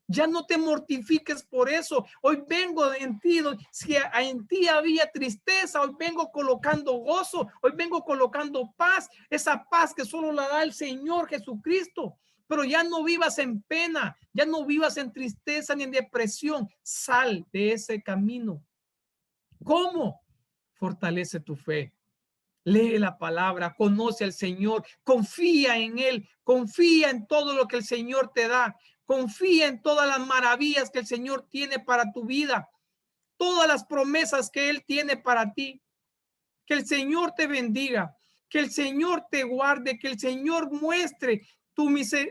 Ya no te mortifiques por eso. Hoy vengo en ti, si en ti había tristeza, hoy vengo colocando gozo, hoy vengo colocando paz, esa paz que solo la da el Señor Jesucristo. Pero ya no vivas en pena, ya no vivas en tristeza ni en depresión. Sal de ese camino. ¿Cómo? Fortalece tu fe. Lee la palabra, conoce al Señor, confía en Él, confía en todo lo que el Señor te da, confía en todas las maravillas que el Señor tiene para tu vida, todas las promesas que Él tiene para ti. Que el Señor te bendiga, que el Señor te guarde, que el Señor muestre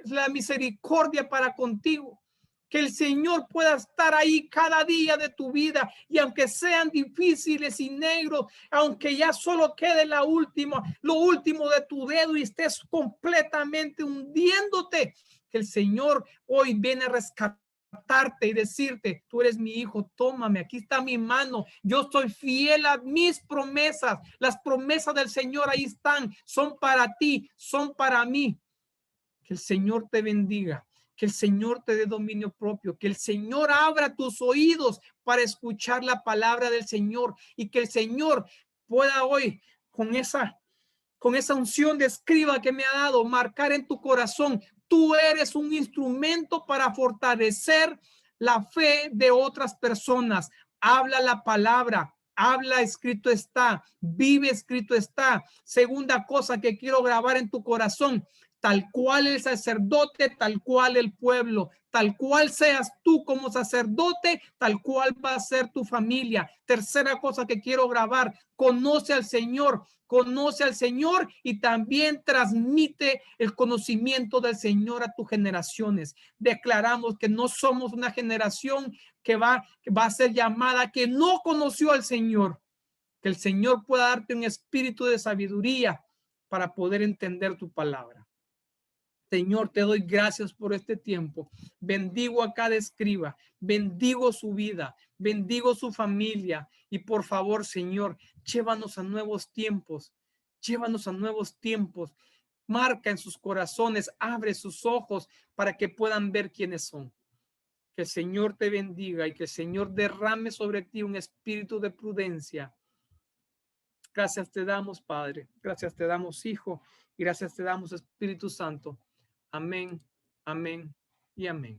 la misericordia para contigo. Que el Señor pueda estar ahí cada día de tu vida y aunque sean difíciles y negros, aunque ya solo quede lo último de tu dedo y estés completamente hundiéndote, que el Señor hoy viene a rescatarte y decirte, tú eres mi hijo, tómame, aquí está mi mano, yo soy fiel a mis promesas, las promesas del Señor ahí están, son para ti, son para mí. Que el Señor te bendiga, que el Señor te dé dominio propio, que el Señor abra tus oídos para escuchar la palabra del Señor y que el Señor pueda hoy con esa unción de escriba que me ha dado, marcar en tu corazón, tú eres un instrumento para fortalecer la fe de otras personas. Habla la palabra, habla, escrito está, vive, escrito está. Segunda cosa que quiero grabar en tu corazón, tal cual el sacerdote, tal cual el pueblo, tal cual seas tú como sacerdote, tal cual va a ser tu familia. Tercera cosa que quiero grabar, conoce al Señor y también transmite el conocimiento del Señor a tus generaciones. Declaramos que no somos una generación que va a ser llamada que no conoció al Señor. Que el Señor pueda darte un espíritu de sabiduría para poder entender tu palabra. Señor, te doy gracias por este tiempo. Bendigo a cada escriba, bendigo su vida, bendigo su familia y por favor, Señor, llévanos a nuevos tiempos, llévanos a nuevos tiempos. Marca en sus corazones, abre sus ojos para que puedan ver quiénes son. Que el Señor te bendiga y que el Señor derrame sobre ti un espíritu de prudencia. Gracias te damos, Padre. Gracias te damos, Hijo. Y gracias te damos, Espíritu Santo. Amén, amén y amén.